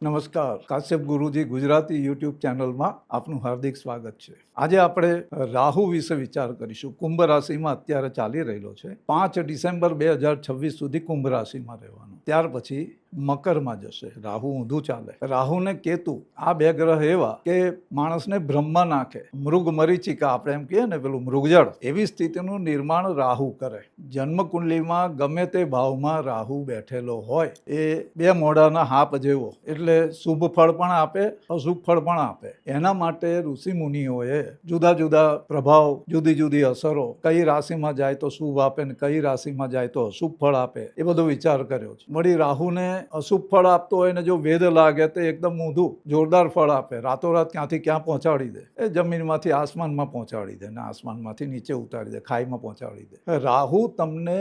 નમસ્કાર, કાશ્યપ ગુરુજી ગુજરાતી યુટ્યુબ ચેનલમાં આપનું હાર્દિક સ્વાગત છે. આજે આપણે રાહુ વિશે વિચાર કરીશું. કુંભ રાશિમાં અત્યારે ચાલી રહેલો છે. 5 ડિસેમ્બર 2026 સુધી કુંભ રાશિમાં રહેવાનું. ત્યાર પછી મકરમાં જશે. રાહુ ઊંધું ચાલે. રાહુ ને કેતુ આ બે ગ્રહ એવા કે માણસને બ્રહ્મમાં નાખે. મૃગ મરીચિકા આપણે એમ કહીએ ને, પેલું મૃગજળ, એવી સ્થિતિનું નિર્માણ રાહુ કરે. જન્મ કુંડલીમાં ગમે તે ભાવમાં રાહુ બેઠેલો હોય એ બે મોઢાના હાપ જેવો, એટલે શુભ ફળ પણ આપે, અશુભ ફળ પણ આપે. એના માટે ઋષિ મુનિઓએ જુદા જુદા પ્રભાવ, જુદી જુદી અસરો, કઈ રાશિમાં જાય તો શુભ આપે ને કઈ રાશિમાં જાય તો અશુભ ફળ આપે, એ બધો વિચાર કર્યો છે. વળી રાહુને અશુભ ફળ આપતો હોય ને જો વેદ લાગે તો એકદમ ઊંધું જોરદાર ફળ આપે, રાતોરાત ક્યાંથી ક્યાં પહોંચાડી દે. એ જમીનમાંથી આસમાનમાં પહોંચાડી દે ને આસમાનમાંથી નીચે ઉતારી દે, ખાઈમાં પહોંચાડી દે. રાહુ તમને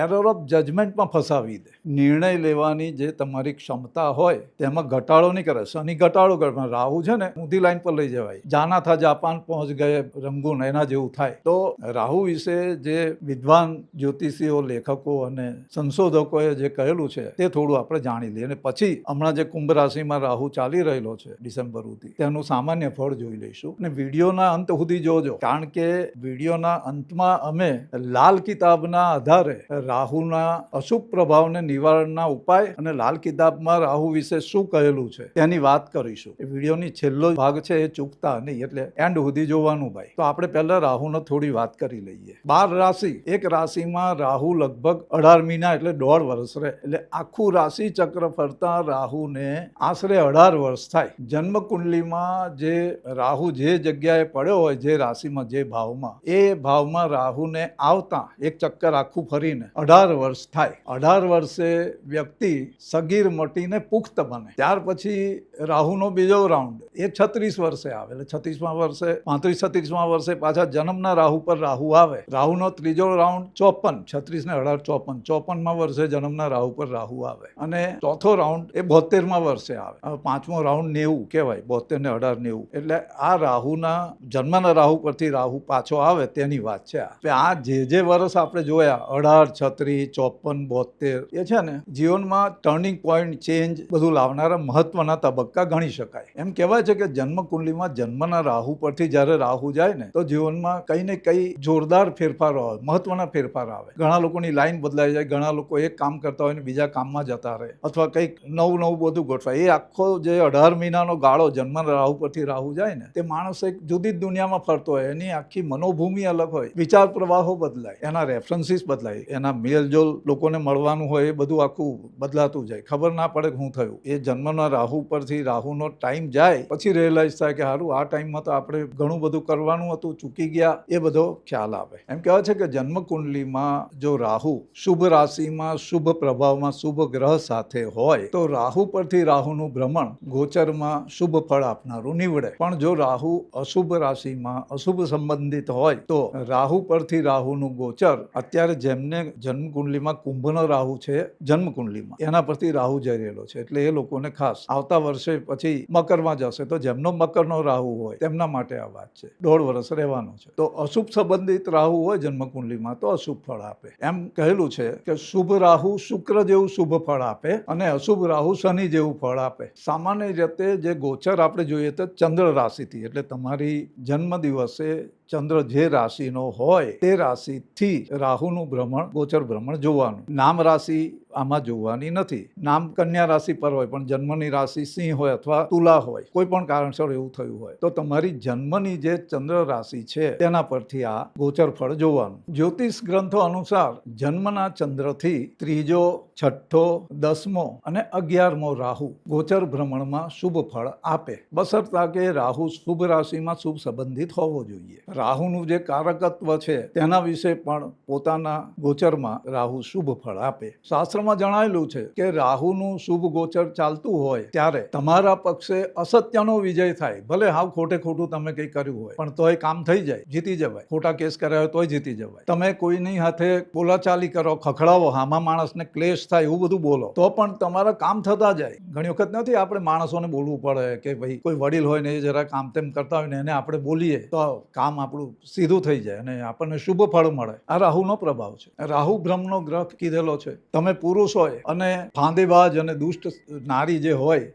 એરર ઓફ જજમેન્ટમાં ફસાવી દે. નિર્ણય લેવાની જે તમારી ક્ષમતા હોય તેમાં ઘટાડો નહીં કરે. શનિ ઘટાડો કરે, પણ રાહુ છે ને ઊંધી લાઈન પર લઈ જવાય. જાના થા જાપાન પહોંચ ગયે રંગૂન, એના જેવું થાય. તો રાહુ વિશે જે વિદ્વાન જ્યોતિષીઓ, લેખકો અને સંશોધકોએ જે કહેલું છે તે થોડું આપણે જાણી લઈએ, અને પછી હમણાં જે કુંભ રાશિમાં રાહુ ચાલી રહેલો છે ડિસેમ્બર સુધી, તેનું સામાન્ય ફળ જોઈ લઈશું. અને વિડીયોના અંત સુધી જોજો, કારણ કે વિડીયોના અંતમાં અમે લાલ કિતાબના આધારે રાહુના અશુભ પ્રભાવને નિવારણના ઉપાય અને લાલ કિતાબમાં રાહુ વિશે શું કહેલું છે તેની વાત કરીશું. એ વિડીયોની છેલ્લો ભાગ છે એ ચૂકતા નહીં, એટલે એન્ડ સુધી જોવાનું ભાઈ. તો આપણે પહેલા રાહુનો થોડી વાત કરી લઈએ. 12 રાશિ, એક રાશિમાં રાહુ લગભગ 18 મહિના એટલે 1.5 વર્ષ રહે. એટલે આખું રાશિ ચક્ર ફરતા રાહુને આશરે 18 વર્ષ થાય. જન્મ કુંડલીમાં જે રાહુ જે જગ્યાએ પડ્યો હોય, જે રાશિમાં, જે ભાવમાં, એ ભાવમાં રાહુને આવતા એક ચક્કર આખું ફરીને 18 વર્ષ થાય. 18 વર્ષે વ્યક્તિ સગીર મટીને પુખ્ત બને. ત્યાર પછી રાહુનો બીજો રાઉન્ડ એ 36 વર્ષે આવે. એટલે 36મા વર્ષે, 35-36મા વર્ષે પાછા જન્મના રાહુ પર રાહુ આવે. રાહુનો ત્રીજો રાઉન્ડ 54, 36 ને 18 54, 54મા વર્ષે જન્મના રાહુ પર રાહુ આવે. અને ચોથો રાઉન્ડ એ 72મા વર્ષે આવે. હવે પાંચમો રાઉન્ડ 90 કહેવાય, 72 ને 18 90. એટલે આ રાહુના જન્મના રાહુ પરથી રાહુ પાછો આવે તેની વાત છે. આ જે વર્ષ આપણે જોયા 18, 36, 54, 72, એ છે ને જીવનમાં ટર્નિંગ પોઈન્ટ, ચેન્જ બધું લાવનારા મહત્વના તબક્કા ગણી શકાય. એમ કહેવાય છે કે જન્મ કુંડલીમાં જન્મના રાહુ પરથી જ્યારે રાહુ જાય ને તો જીવનમાં કંઈ ને કંઈ જોરદાર ફેરફારો આવે, મહત્વના ફેરફાર આવે. ઘણા લોકોની લાઈન બદલાઈ જાય, ઘણા લોકો એક કામ કરતા હોય ને બીજા કામમાં જતા રહે, અથવા કંઈક નવું બધું ગોઠવાય. એ આખો જે 18 મહિનાનો ગાળો જન્મના રાહુ પરથી રાહુ જાય ને, તે માણસ એક જુદી જ દુનિયામાં ફરતો હોય. એની આખી મનોભૂમિ અલગ હોય, વિચાર પ્રવાહો બદલાય, એના રેફરન્સીસ બદલાય, એના મેલજોલ, લોકોને મળવાનું હોય એ બધું આખું બદલાતું જાય. ખબર ના પડે શું થયું. એ જન્મના રાહુ પરથી રાહુનો ટાઈમ જાય પછી રિયલાઇઝ થાય કે સારું, આ ટાઈમમાં તો આપણે ઘણું બધું કરવાનું હતું, ચૂકી ગયા, એ બધો ખ્યાલ આવે. એમ કહેવાય છે કે જન્મ કુંડલીમાં જો રાહુ શુભ રાશિમાં, શુભ પ્રભાવમાં, શુભ ગ્રહ સાથે હોય તો રાહુ પરથી રાહુનું ભ્રમણ ગોચરમાં શુભ ફળ આપનારું નીવડે. પણ જો રાહુ અશુભ રાશિમાં, અશુભ સંબંધિત હોય તો રાહુ પરથી રાહુનું ગોચર, અત્યારે જેમને જન્મ કુંડલીમાં કુંભનો રાહુ છે, જન્મ કુંડલીમાં એના પરથી રાહુ જઈ રહેલો છે, એટલે એ લોકોને ખાસ આવતા વર્ષે પછી મકરમાં જશે તો જેમનો મકરનો રાહુ હોય તેમના માટે આ વાત છે. 1.5 વર્ષ રહેવાનો છે. તો અશુભ સંબંધિત રાહુ હોય જન્મ કુંડલીમાં તો અશુભ ફળ આપે. એમ કહેલું છે કે શુભ રાહુ શુક્ર જેવું શુભ ફળ આપે અને અશુભ રાહુ શનિ જેવું ફળ આપે. સામાન્ય રીતે જે ગોચર આપણે જોઈએ તો ચંદ્ર રાશિથી, એટલે તમારી જન્મ દિવસે ચંદ્ર જે રાશિનો હોય તે રાશિથી રાહુનું ભ્રમણ, ગોચર ભ્રમણ જોવાનું. નામ રાશિ આમાં જોવાની નથી. નામ કન્યા રાશિ પર હોય પણ જન્મની રાશિ સિંહ હોય અથવા તુલા હોય, કોઈ પણ કારણસર એવું થયું હોય તો તમારી જન્મની જે ચંદ્ર રાશિ છે તેના પરથી આ ગોચર ફળ જોવાનું. જ્યોતિષ ગ્રંથો અનુસાર જન્મના ચંદ્રથી ત્રીજો, છઠ્ઠો, 10મો અને 11મો રાહુ ગોચર ભ્રમણમાં શુભ ફળ આપે, બશર્તા કે રાહુ શુભ રાશિમાં શુભ સંબંધિત હોવો જોઈએ. રાહુનું જે કારકત્વ છે તેના વિશે પણ પોતાના ગોચરમાં રાહુ શુભ ફળ આપે. શાસ્ત્રમાં જણાયેલું છે કે રાહુનું શુભ ગોચર ચાલતું હોય ત્યારે તમારા પક્ષે અસત્યનો વિજય થાય. ભલે હાવ ખોટે ખોટું તમે કંઈ કર્યું હોય પણ તોય કામ થઈ જાય, જીતી જવાય. ખોટા કેસ કર્યા હોય તોય જીતી જવાય. તમે કોઈની હાથે બોલાચાલી કરો, ખખડાવો, હામા માણસને ક્લેશ થાય, એવું બધું બોલો તો પણ તમારા કામ થતા જાય. ઘણી વખત નથી આપણે માણસોને બોલવું પડે કે ભાઈ કોઈ વડીલ હોય ને એ જરા કામ તેમ કરતા હોય ને એને આપણે બોલીએ તો કામ આપણું સીધું થઈ જાય અને આપણને શુભ ફળ મળે. આ રાહુનો પ્રભાવ છે. રાહુ બ્રહ્મનો ગ્રહ કીધેલો છે. તમે પુરુષ હોય અને ફાંદેબાજ અને દુષ્ટ નારી જે હોય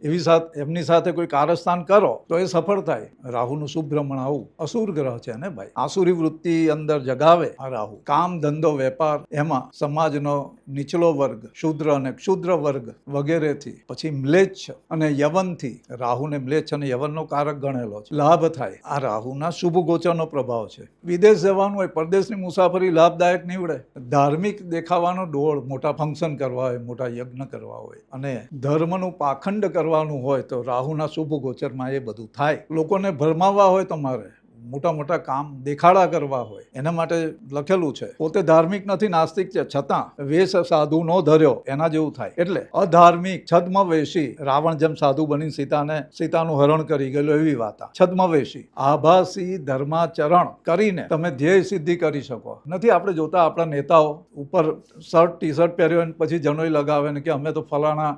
એમની સાથે કોઈ કારસ્તાન કરો તો એ સફળ થાય. રાહુનું શુભ ભ્રમણ આવું અસુર ગ્રહ છે ને ભાઈ. આસુરી વૃત્તિ અંદર જગાવે આ રાહુ. કામ, ધંધો, વેપાર, એમાં સમાજનો નીચલો વર્ગ, શુદ્ર અને ક્ષુદ્ર વર્ગ વગેરેથી, પછી મ્લેચ્છ અને યવનથી, રાહુને મ્લેચ્છ અને યવનનો કારક ગણેલો છે, લાભ થાય. આ રાહુના શુભ ગોચરનો પ્રભાવ છે. વિદેશ જવાનું હોય, પરદેશની મુસાફરી લાભદાયક નીવડે. ધાર્મિક દેખાવાનો ડોળ, મોટા ફંક્શન કરવા હોય, મોટા યજ્ઞ કરવા હોય અને ધર્મનું પાખંડ કરવાનું હોય તો રાહુના શુભ ગોચરમાં એ બધું થાય. લોકોને ભરમાવવા હોય તમારે, મોટા મોટા કામ દેખાડા કરવા હોય, એના માટે લખેલું છે. પોતે ધાર્મિક નથી, નાસ્તિક છે, છતાં વેશ સાધુ નો ધર્યો એના જેવું થાય. એટલે અધાર્મિક, છદ્મવેશી, રાવણ જેમ સાધુ બની સીતાનું હરણ કરી ગયેલો એવી વાત. છદ્મવેશી, આભાસી ધર્માચરણ કરીને તમે ધ્યેય સિદ્ધિ કરી શકો. નથી આપણે જોતા આપણા નેતાઓ ઉપર શર્ટ ટી શર્ટ પહેર્યો પછી જનોઈ લગાવે ને કે અમે તો ફલાણા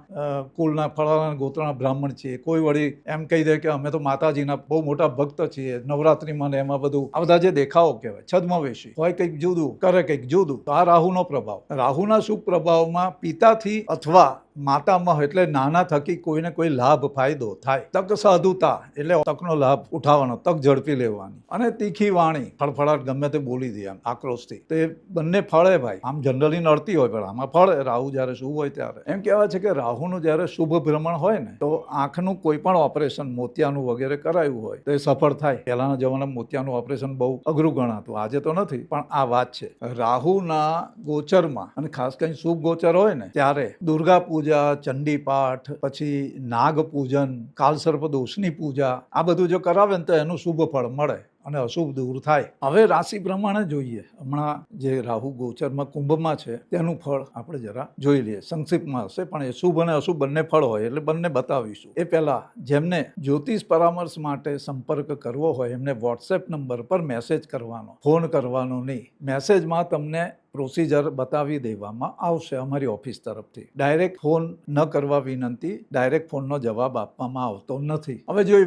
કુળના ફલાણા ગોત્રના બ્રાહ્મણ છીએ. કોઈ વળી એમ કહી દે કે અમે તો માતાજીના બહુ મોટા ભક્ત છીએ, નવરાત્રી મને એમાં બધું. આ બધા જે દેખાવો કહેવાય છદ્મવેશી હોય, કંઈક જુદું કરે, કંઈક જુદું. તો આ રાહુનો પ્રભાવ. રાહુના શુભ પ્રભાવમાં પિતાથી અથવા માતામહ એટલે નાના થકી કોઈને કોઈ લાભ ફાયદો થાય. તક સાધુતા એટલે તકનો લાભ ઉઠાવવાનો, તક ઝડપી લેવાની. અને તીખી વાણી, ફળફળાટ ગમે તે બોલી દે આમ આક્રોશથી, તો એ બંને ફળે ભાઈ. આમ જનરલી નડતી હોય પણ આમાં ફળે. રાહુ જ્યારે શુભ હોય ત્યારે એમ કહેવાય છે કે રાહુનું જ્યારે શુભ ભ્રમણ હોય ને તો આંખનું કોઈ પણ ઓપરેશન, મોતિયાનું વગેરે કરાયું હોય તો એ સફળ થાય. પહેલાના જમાનામાં મોતિયાનું ઓપરેશન બહુ અઘરું ગણાતું, આજે તો નથી, પણ આ વાત છે. રાહુના ગોચરમાં અને ખાસ કરીને શુભ ગોચર હોય ને ત્યારે દુર્ગા પૂજા, ચંડી પાઠ, પછી નાગ પૂજન, કાલસર્પ દોષની પૂજા, આ બધું જો કરાવે ને તો એનું શુભ ફળ મળે અને અશુભ દૂર થાય. હવે રાશિ પ્રમાણે જોઈએ. હમણાં જે રાહુ ગોચરમાં કુંભમાં છે તેનું ફળ આપણે જરા જોઈ લઈએ. સંક્ષિપ્તમાં હશે પણ એ શુભ અને અશુભ બંને ફળ હોય એટલે બંને બતાવીશું. એ પહેલા જેમને જ્યોતિષ પરામર્શ માટે સંપર્ક કરવો હોય એમને વોટ્સએપ નંબર પર મેસેજ કરવાનો, ફોન કરવાનો નહીં. મેસેજમાં તમને પ્રોસિજર બતાવી દેવામાં આવશે અમારી ઓફિસ તરફથી. ડાયરેક્ટ ફોન ન કરવા વિનંતી, ડાયરેક્ટ ફોનનો જવાબ આપવામાં આવતો નથી. હવે જો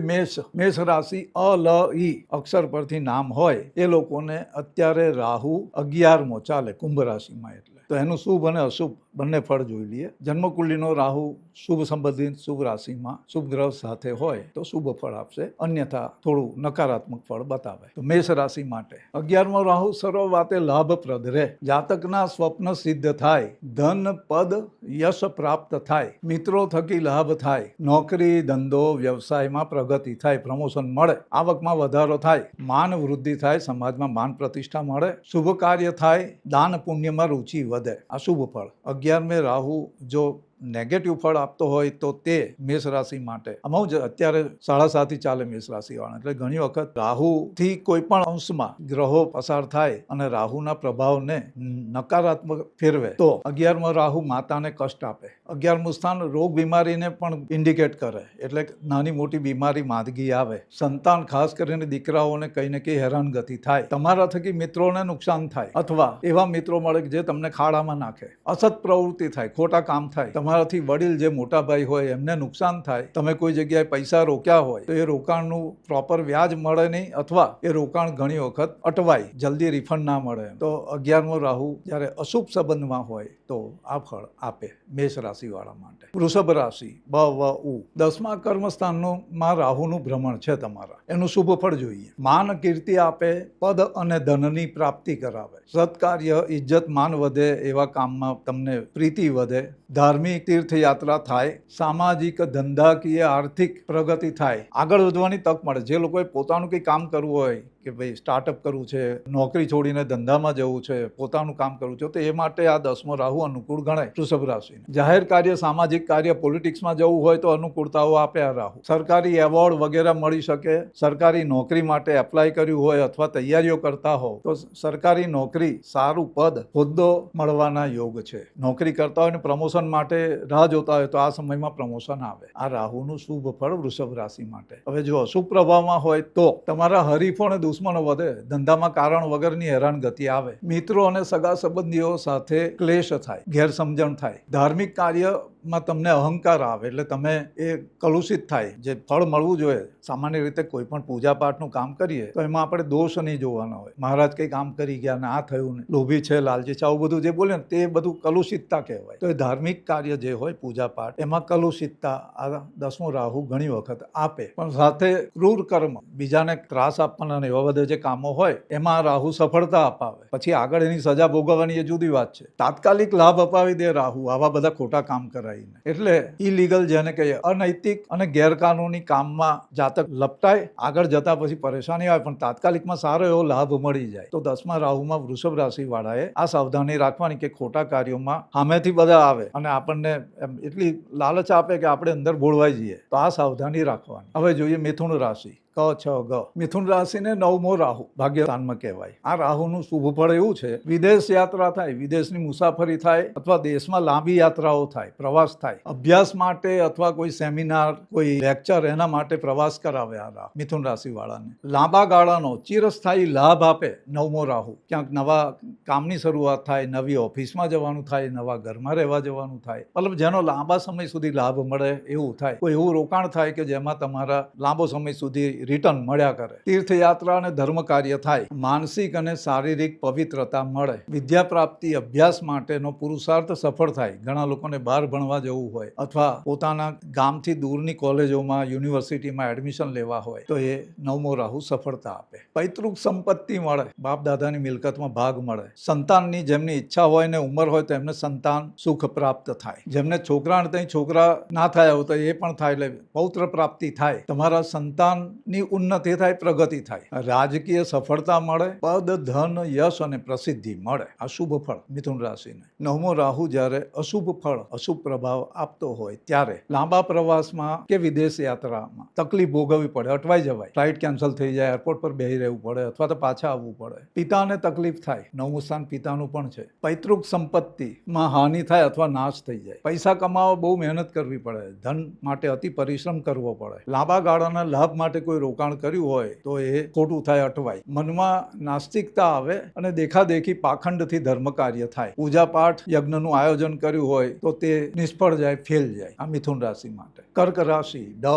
મેષ રાશિ ઈ અક્ષર પરથી નામ હોય એ લોકોને અત્યારે રાહુ 11મો ચાલે કુંભ રાશિમાં, એટલે તો એનું શુભ અને અશુભ બંને ફળ જોઈ લઈએ. જન્મકુંડલીનો રાહુ શુભ સંબંધિત શુભ રાશિમાં શુભ ગ્રહ સાથે હોય તો શુભ ફળ આપશે, અન્યથા થોડું નકારાત્મક ફળ બતાવે. તો મેષ રાશિ માટે 11મો રાહુ સર્વ વાતે લાભપ્રદ રહે. જાતકના સ્વપ્ન સિદ્ધ થાય, ધન પદ યશ પ્રાપ્ત થાય, મિત્રો થકી લાભ થાય, નોકરી ધંધો વ્યવસાયમાં પ્રગતિ થાય, પ્રમોશન મળે, આવકમાં વધારો થાય, માન વૃદ્ધિ થાય, સમાજમાં માન પ્રતિષ્ઠા મળે, શુભ કાર્ય થાય, દાન પુણ્યમાં રુચિ વધે. આ શુભ ફળ. 11મે રાહુ જો નેગેટિવ ફળ આપતો હોય તો તે મેષ રાશિ માટે આમાં જ અત્યારે 7.5 ચાલે મેષ રાશિ વાળા. એટલે ઘણી વખત રાહુથી કોઈ પણ અંશમાં ગ્રહો પસાર થાય અને રાહુના પ્રભાવને નકારાત્મક ફેરવે તો 11મો રાહુ માતાને કષ્ટ આપે. 11મું સ્થાન રોગ બીમારીને પણ ઇન્ડિકેટ કરે, એટલે નાની મોટી બીમારી માંદગી આવે. સંતાન ખાસ કરીને દીકરાઓને કંઈ ને કંઈ હેરાનગતિ થાય. તમારા થકી મિત્રોને નુકસાન થાય અથવા એવા મિત્રો મળે જે તમને ખાડામાં નાખે. અસત પ્રવૃત્તિ થાય, ખોટા કામ થાય. તમારાથી વડીલ જે મોટા ભાઈ હોય એમને નુકસાન થાય. તમે કોઈ જગ્યાએ પૈસા રોક્યા હોય તો એ રોકાણનું પ્રોપર વ્યાજ મળે નહીં અથવા એ રોકાણ ઘણી વખત અટવાય, જલ્દી રિફંડ ના મળે. તો 11મો રાહુ જ્યારે અશુભ સંબંધમાં હોય તો આ ફળ આપે મેષ રાશિ વાળા માટે. વૃષભ રાશિ ઉ 10મા કર્મસ્થાનમાં રાહુનું ભ્રમણ છે તમારા, એનું શુભ ફળ જોઈએ. માન કીર્તિ આપે, પદ અને ધનની પ્રાપ્તિ કરાવે, સત્કાર્ય ઇજ્જત માન વધે, એવા કામમાં તમને પ્રીતિ વધે, ધાર્મિક તીર્થયાત્રા થાય, સામાજિક ધંધાકીય આર્થિક પ્રગતિ થાય, આગળ વધવાની તક મળે. જે લોકોએ પોતાનું કંઈ કામ કરવું હોય કે ભાઈ સ્ટાર્ટઅપ કરવું છે, નોકરી છોડીને ધંધામાં જવું છે, પોતાનું કામ કરવું છે, તો એ માટે આ 10મો રાહુ અનુકૂળ ગણાય વૃષભ રાશિને. જાહેર કાર્ય, સામાજિક કાર્ય, પોલિટિક્સમાં જવું હોય તો અનુકૂળતાઓ આપે આ રાહુ. સરકારી એવોર્ડ વગેરે મળી શકે. સરકારી નોકરી માટે એપ્લાય કર્યું હોય અથવા તૈયારીઓ કરતા હો તો સરકારી નોકરી, સારું પદ, હોદ્દો મળવાના યોગ છે. નોકરી કરતા હોય ને પ્રમોશન માટે રાહ જોતા હોય તો આ સમયમાં પ્રમોશન આવે. આ રાહુનું શુભ ફળ વૃષભ રાશિ માટે. હવે જો અશુભ પ્રભાવમાં હોય તો તમારા હરીફોને દુશ્મનો વધે, ધંધામાં કારણ વગરની હેરાનગતિ આવે, મિત્રો અને સગા સંબંધીઓ સાથે ક્લેશ થાય, ગેરસમજણ થાય, ધાર્મિક કાર્યમાં તમને અહંકાર આવે એટલે તમે એ કલુષિત થાય. જે ફળ મળવું જોઈએ, સામાન્ય રીતે કોઈ પણ પૂજા પાઠનું કામ કરીએ તો એમાં આપણે દોષ નહીં જોવાના હોય. મહારાજ કંઈ કામ કરી ગયા ને આ થયું ને લોભી છે, લાલચી છે, આવું બધું જે બોલે ને તે બધું કલુષિતતા કહેવાય. તો એ ધાર્મિક કાર્ય જે હોય પૂજા પાઠ, એમાં કલુષિતતા આ 10મો રાહુ ઘણી વખત આપે. પણ સાથે ક્રૂર કર્મ, બીજાને ત્રાસ આપવાના ને એવા બધા જે કામો હોય એમાં રાહુ સફળતા અપાવે. પછી આગળ એની સજા ભોગવવાની એ જુદી વાત છે. તાત્કાલિક લાભ અપાવી દે રાહુ આવા બધા ખોટા કામ કરાવીને. એટલે ઇલીગલ જેને કહીએ, અનૈતિક અને ગેરકાનૂની કામમાં જાતક લપટાય, આગળ જતા પછી પરેશાની આવે, પણ તાત્કાલિકમાં સારો એવો લાભ મળી જાય. તો 10મા રાહુમાં વૃષભ રાશિ વાળાએ આ સાવધાની રાખવાની કે ખોટા કાર્યોમાં સામેથી બધા આવે અને આપણને એટલી લાલચ આપે કે આપણે અંદર બોળવાઈ જઈએ. તો આ સાવધાની રાખવાની. હવે જોઈએ મિથુન રાશિ. ક છ ગ. મિથુન રાશિને 9મો રાહુ ભાગ્યસ્થાનમાં કહેવાય. આ રાહુનું શુભ ફળ એવું છે, વિદેશ યાત્રા થાય, વિદેશની મુસાફરી થાય, અથવા દેશમાં લાંબી યાત્રાઓ થાય, પ્રવાસ થાય, અભ્યાસ માટે અથવા કોઈ સેમિનાર, કોઈ લેક્ચર, એના માટે પ્રવાસ કરાવે આ રાહુ મિથુન રાશિ વાળાને. લાંબા ગાળાનો ચિરસ્થાયી લાભ આપે 9મો રાહુ. ક્યાંક નવા કામની શરૂઆત થાય, નવી ઓફિસમાં જવાનું થાય, નવા ઘરમાં રહેવા જવાનું થાય, મતલબ જેનો લાંબા સમય સુધી લાભ મળે એવું થાય. કોઈ એવું રોકાણ થાય કે જેમાં તમારા લાંબો સમય સુધી રિટર્ન મળ્યા કરે. તીર્થયાત્રા અને ધર્મ કાર્ય થાય. માનસિક અને શારીરિક પવિત્રતા મળે. વિદ્યા પ્રાપ્તિ, અભ્યાસ માટેનો પુરુષાર્થ સફળ થાય. ઘણા લોકોને બહાર ભણવા જવું હોય અથવા પોતાના ગામથી દૂરની કોલેજોમાં, યુનિવર્સિટીમાં એડમિશન લેવા હોય તો એ 9મો રાહુ સફળતા આપે. પૈતૃક સંપત્તિ મળે. બાપ દાદાની મિલકતમાં ભાગ મળે. સંતાનની જેમની ઈચ્છા હોય ને ઉંમર હોય તો એમને સંતાન સુખ પ્રાપ્ત થાય. જેમને છોકરા ત્યાં છોકરા ના થયા હોય તો એ પણ થાય, એટલે પૌત્ર પ્રાપ્તિ થાય. તમારા સંતાનની ઉન્નતિ થાય, પ્રગતિ થાય. રાજકીય સફળતા મળે. પદ, ધન, યશ અને પ્રસિદ્ધિ મળે. આ શુભ ફળ મિથુન રાશિને. 9મો રાહુ જ્યારે અશુભ ફળ, અશુભ પ્રભાવ આપતો હોય ત્યારે લાંબા પ્રવાસમાં કે વિદેશ યાત્રામાં તકલીફ ભોગવવી પડે, અટવાઈ જવાય, ફ્લાઇટ કેન્સલ થઈ જાય, એરપોર્ટ પર બેસી રહેવું પડે અથવા તો પાછા આવવું પડે. પિતાને તકલીફ થાય. 9મું સ્થાન પિતાનું પણ છે. પૈતૃક સંપત્તિમાં હાનિ થાય અથવા નાશ થઈ જાય. પૈસા કમાવા બહુ મહેનત કરવી પડે, ધન માટે અતિ પરિશ્રમ કરવો પડે. લાંબા ગાળાના લાભ માટે કોઈ રોકાણ કર્યું હોય તો એ ખોટું થાય, અટવાય. મનમાં નાસ્તિકતા આવે અને દેખાદેખી પાખંડથી ધર્મ કાર્ય થાય. પૂજા પાઠ, યજ્ઞનું આયોજન કર્યું હોય તો તે નિષ્ફળ જાય, ફેલ જાય. આ મિથુન રાશિ માટે. કર્ક રાશિ. ડ.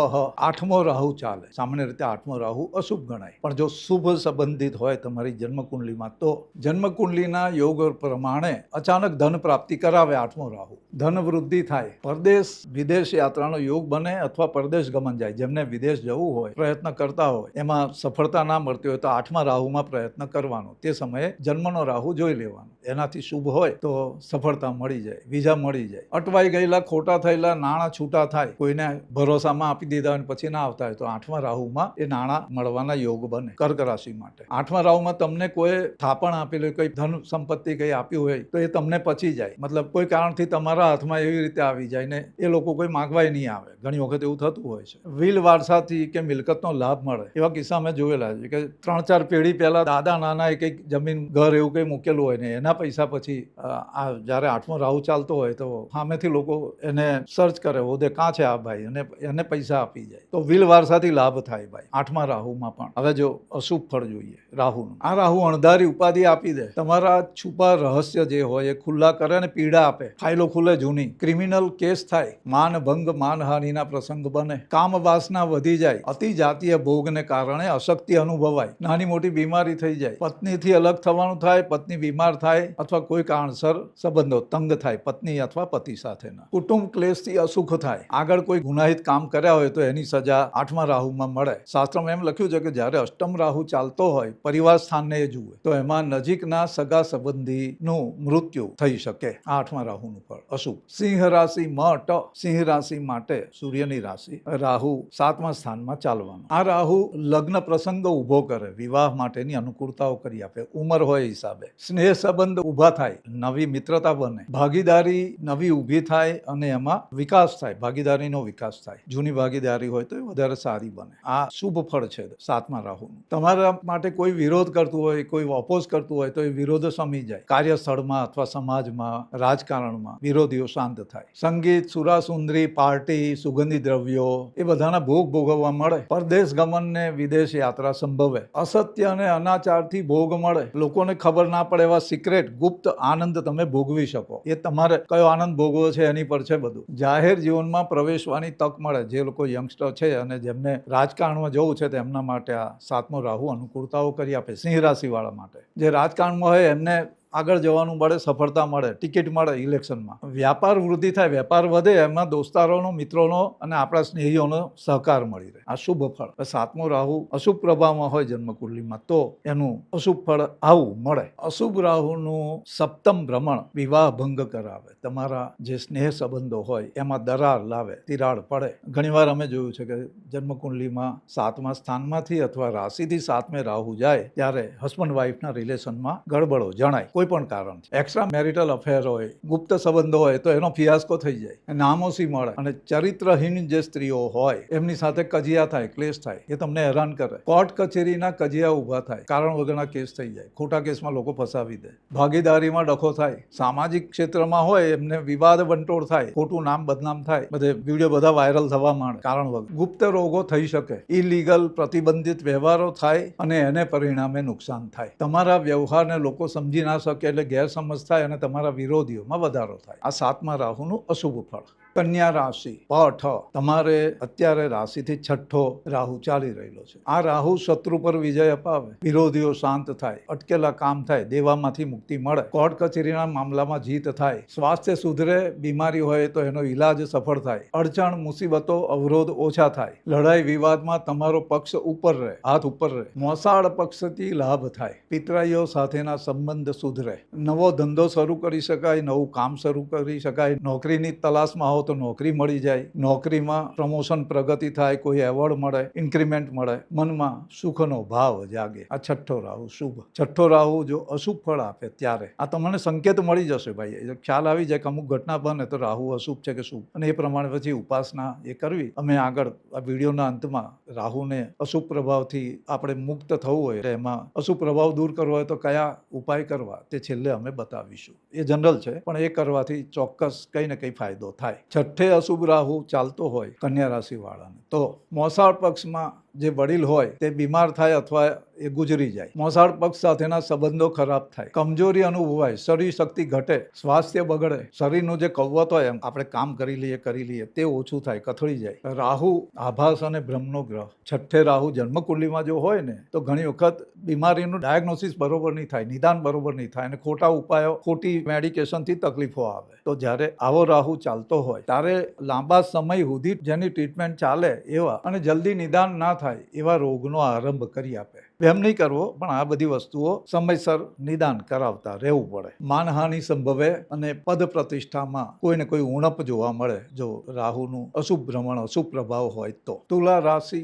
8મો રાહુ ચાલે. સામાન્ય રીતે 8મો રાહુ અશુભ ગણાય, પણ જો શુભ સંબંધિત હોય તમારી જન્મકુંડલીમાં તો જન્મકુંડલીના યોગ પ્રમાણે અચાનક ધન પ્રાપ્તિ કરાવે 8મો રાહુ. ધન વૃદ્ધિ થાય. પરદેશ વિદેશ યાત્રાનો યોગ બને અથવા પરદેશ ગમન જાય. જેમને વિદેશ જવું હોય, પ્રયત્ન કરતા હોય, એમાં સફળતા ના મળતી હોય તો 8મા રાહુમાં પ્રયત્ન કરવાનો. તે સમયે જન્મનો રાહુ જોઈ લેવાનો. એનાથી શુભ હોય તો સફળતા મળી જાય, વિઝા મળી જાય. અટવાઈ ગયેલા, ખોટા થયેલા નાણાં છૂટા થાય. કોઈને ભરોસામાં આપી દીધા હોય પછી ના આવતા હોય તો 8મા રાહુમાં એ નાણાં મળવાના યોગ બને. કર્ક રાશિ માટે 8મા રાહુમાં તમને કોઈ થાપણ આપેલું, કોઈ ધન સંપત્તિ કંઈ આપ્યું હોય તો એ તમને પચી જાય. મતલબ કોઈ કારણથી તમારા હાથમાં એવી રીતે આવી જાય ને એ લોકો કોઈ માગવાય નહીં આવે. ઘણી વખત એવું થતું હોય છે. વિલ વારસાથી કે મિલકતનો લાભ મળે. એવા કિસ્સા મેં જોયેલા છે કે 3-4 પેઢી પહેલા દાદા નાના એ કંઈક જમીન, ઘર એવું કંઈ મૂકેલું હોય ને એના પૈસા પછી આ જ્યારે 8મો રાહુ ચાલતો હોય તો સામેથી લોકો એને સર્ચ કરે, હોદે કાં છે આ ભાઈ, અને એને પૈસા આપી જાય. તો વિલ વારસાથી લાભ થાય ભાઈ 8મા રાહુમાં પણ. હવે જો અશુભ ફળ જોઈએ રાહુનું. આ રાહુ અણધારી ઉપાધિ આપી દે. તમારા છુપા રહસ્ય જે હોય એ ખુલ્લા કરે અને પીડા આપે. ફાઇલો ખુલે જૂની. ક્રિમિનલ કેસ થાય. માનભંગ, માનહાનિના પ્રસંગ બને. કામ વાસના વધી જાય. અતિ જાતીય ભોગને કારણે અશક્તિ અનુભવાય. નાની મોટી બીમારી થઈ જાય. પત્નીથી અલગ થવાનું થાય. પત્ની બીમાર થાય અથવા કોઈ કારણસર સંબંધો તંગ થાય પત્ની અથવા પતિ સાથેના. કુટુંબ ક્લેશથી અસુખ થાય. આગળ કોઈ ગુનાહિત કામ કર્યા હોય તો એની સજા 8મા રાહુમાં મળે. શાસ્ત્રમાં એમ લખ્યું છે કે જ્યારે અષ્ટમ રાહુ ચાલતો હોય, પરિવાર સ્થાનને એ જુએ તો એમાં નજીકના સગા સંબંધીનું મૃત્યુ થઈ શકે. 8મા રાહુનું ફળ અશુભ. સિંહ રાશિ. મ. ટ. સિંહ રાશિ માટે સૂર્યની રાશિ. રાહુ 7મા સ્થાનમાં ચાલવાનો. આ રાહુ લગ્ન પ્રસંગ ઊભો કરે. વિવાહ માટેની અનુકૂળતાઓ કરી આપે ઉંમર હોય હિસાબે. સ્નેહ સંબંધ ઊભા થાય. નવી મિત્રતા બને. ભાગીદારી નવી ઊભી થાય અને એમાં વિકાસ થાય. ભાગીદારીનો વિકાસ થાય. જૂની ભાગીદારી હોય તો એ વધારે સારી બને. આ શુભ ફળ છે 7મા રાહુનું. તમારા માટે કોઈ વિરોધ કરતું હોય, કોઈ ઓપોઝ કરતું હોય તો એ વિરોધ શમી જાય. કાર્યસ્થળમાં અથવા સમાજમાં, રાજકારણમાં વિરોધીઓ શાંત થાય. સંગીત, સુરાસુંદરી, પાર્ટી, સુગંધી દ્રવ્યો એ બધાના ભોગ ભોગવવા મળે. પરદેશ વિદેશ ગમન ને વિદેશ યાત્રા સંભવે, અસત્ય અને અનાચારથી ભોગ મળે, લોકોને ખબર ના પડે એવા સિક્રેટ ગુપ્ત આનંદ તમે ભોગવી શકો. એ તમારે કયો આનંદ ભોગવો છે એની પર છે બધું. જાહેર જીવનમાં પ્રવેશવાની તક મળે. જે લોકો યંગસ્ટર છે અને જેમને રાજકારણમાં જવું છે તેમના માટે આ 7મો રાહુ અનુકૂળતાઓ કરી આપે. સિંહ રાશિ વાળા માટે જે રાજકારણમાં હોય એમને આગળ જવાનું મળે, સફળતા મળે, ટિકિટ મળે ઇલેક્શનમાં. વ્યાપાર વૃદ્ધિ થાય, વેપાર વધે, એમાં દોસ્તારોનો, મિત્રોનો અને આપણા સ્નેહીઓનો સહકાર મળી રહે. આ શુભ ફળ. 7મો રાહુ અશુભ પ્રભાવમાં હોય જન્મકુંડલીમાં તો એનું અશુભ ફળ આવું મળે. અશુભ રાહુનું સપ્તમ ભ્રમણ વિવાહ ભંગ કરાવે. તમારા જે સ્નેહ સંબંધો હોય એમાં દરાર લાવે, તિરાડ પડે. ઘણીવાર અમે જોયું છે કે જન્મકુંડલીમાં 7મા સ્થાનમાંથી અથવા રાશિથી 7મે રાહુ જાય ત્યારે હસબન્ડ વાઇફના રિલેશનમાં ગડબડો જણાય. કોઈ પણ કારણ છે. એક્સ્ટ્રા મેરિટલ અફેર હોય, ગુપ્ત સંબંધો હોય તો એનો ફિયાસ્કો થઈ જાય, નામોસી મળે. અને ચરિત્રહીન જે સ્ત્રીઓ હોય એમની સાથે કજિયા થાય, ક્લેશ થાય, એ તમને હેરાન કરે. કોર્ટ કચેરીના કજિયા ઊભા થાય, કારણ વગરના કેસ થઈ જાય, ખોટા કેસમાં લોકો ફસાવી દે, ભાગીદારીમાં ડખો થાય. સામાજિક ક્ષેત્રમાં હોય એમને વિવાદ વંટોળ થાય, ખોટું નામ બદનામ થાય, બધે વિડીયો બધા વાયરલ થવા માંડે કારણ વગર. ગુપ્ત રોગો થઈ શકે, ઇલીગલ પ્રતિબંધિત વ્યવહારો થાય અને એને પરિણામે નુકસાન થાય. તમારા વ્યવહારને લોકો સમજી ના શકે એટલે ગેરસમજ થાય અને તમારા વિરોધીઓમાં વધારો થાય. આ 7મા રાહુનું અશુભ ફળ. કન્યા રાશિ પઠ. તમારે અત્યારે રાશિથી 6ઠ્ઠો રાહુ ચાલી રહેલો છે. આ રાહુ શત્રુ પર વિજય અપાવે, વિરોધીઓ શાંત થાય, અટકેલા કામ થાય, દેવામાંથી મુક્તિ મળે, કોર્ટ કચેરીના મામલામાં જીત થાય, સ્વાસ્થ્ય સુધરે, બીમારી હોય તો એનો ઈલાજ સફળ થાય, અડચણ, મુસીબતો, અવરોધ ઓછા થાય, લડાઈ વિવાદમાં તમારો પક્ષ ઉપર રહે, હાથ ઉપર રહે, મોસાળ પક્ષથી લાભ થાય, પિતરાઈઓ સાથેના સંબંધ સુધરે, નવો ધંધો શરૂ કરી શકાય, નવું કામ શરૂ કરી શકાય, નોકરીની તલાશમાં હો તો નોકરી મળી જાય, નોકરીમાં પ્રમોશન, પ્રગતિ થાય, કોઈ એવોર્ડ મળે, ઇન્ક્રીમેન્ટ મળે, મનમાં સુખનો ભાવ જાગે. આ 6ઠ્ઠો રાહુ શુભ. 6ઠ્ઠો રાહુ જો અશુભ ફળ આપે ત્યારે આ તમને સંકેત મળી જશે ભાઈ, ખ્યાલ આવી જાય કે અમુક ઘટના બને તો રાહુ અશુભ છે કે શુભ, અને એ પ્રમાણે પછી ઉપાસના એ કરવી. અમે આગળ આ વિડીયોના અંતમાં રાહુને અશુભ પ્રભાવથી આપણે મુક્ત થવું હોય, એમાં અશુભ પ્રભાવ દૂર કરવો હોય તો કયા ઉપાય કરવા તે છેલ્લે અમે બતાવીશું. એ જનરલ છે પણ એ કરવાથી ચોક્કસ કંઈ ને કંઈ ફાયદો થાય. 6ઠ્ઠે અશુભ રાહુ ચાલતો હોય કન્યા રાશિ વાળાને તો મોસાળ પક્ષમાં જે વડીલ હોય તે બીમાર થાય અથવા એ ગુજરી જાય, મોસાળ પક્ષ સાથેના સંબંધો ખરાબ થાય, કમજોરી અનુભવાય, શરીર શક્તિ ઘટે, સ્વાસ્થ્ય બગડે, શરીરનું જે કવત હોય એમ આપણે કામ કરી લઈએ તે ઓછું થાય, કથળી જાય. રાહુ આભાસ અને ભ્રમનો ગ્રહ. 6ઠ્ઠે રાહુ જન્મકુંડલીમાં જો હોય ને તો ઘણી વખત બીમારીનું ડાયગ્નોસિસ બરોબર નહીં થાય, નિદાન બરોબર નહીં થાય અને ખોટા ઉપાયો, ખોટી મેડિકેશનથી તકલીફો આવે. તો જ્યારે આવો રાહુ ચાલતો હોય ત્યારે લાંબા સમય સુધી જેની ટ્રીટમેન્ટ ચાલે એવા અને જલ્દી નિદાન ના થાય એવા રોગનો આરંભ કરી આપે. એમ નહીં કરવો, પણ આ બધી વસ્તુઓ સમયસર નિદાન કરાવતા રહેવું પડે. માનહાનિ સંભવે અને પદ પ્રતિષ્ઠામાં કોઈને કોઈ ઉણપ જોવા મળે જો રાહુનું અશુભ ભ્રમણ, અશુભ પ્રભાવ હોય તો. તુલા રાશિ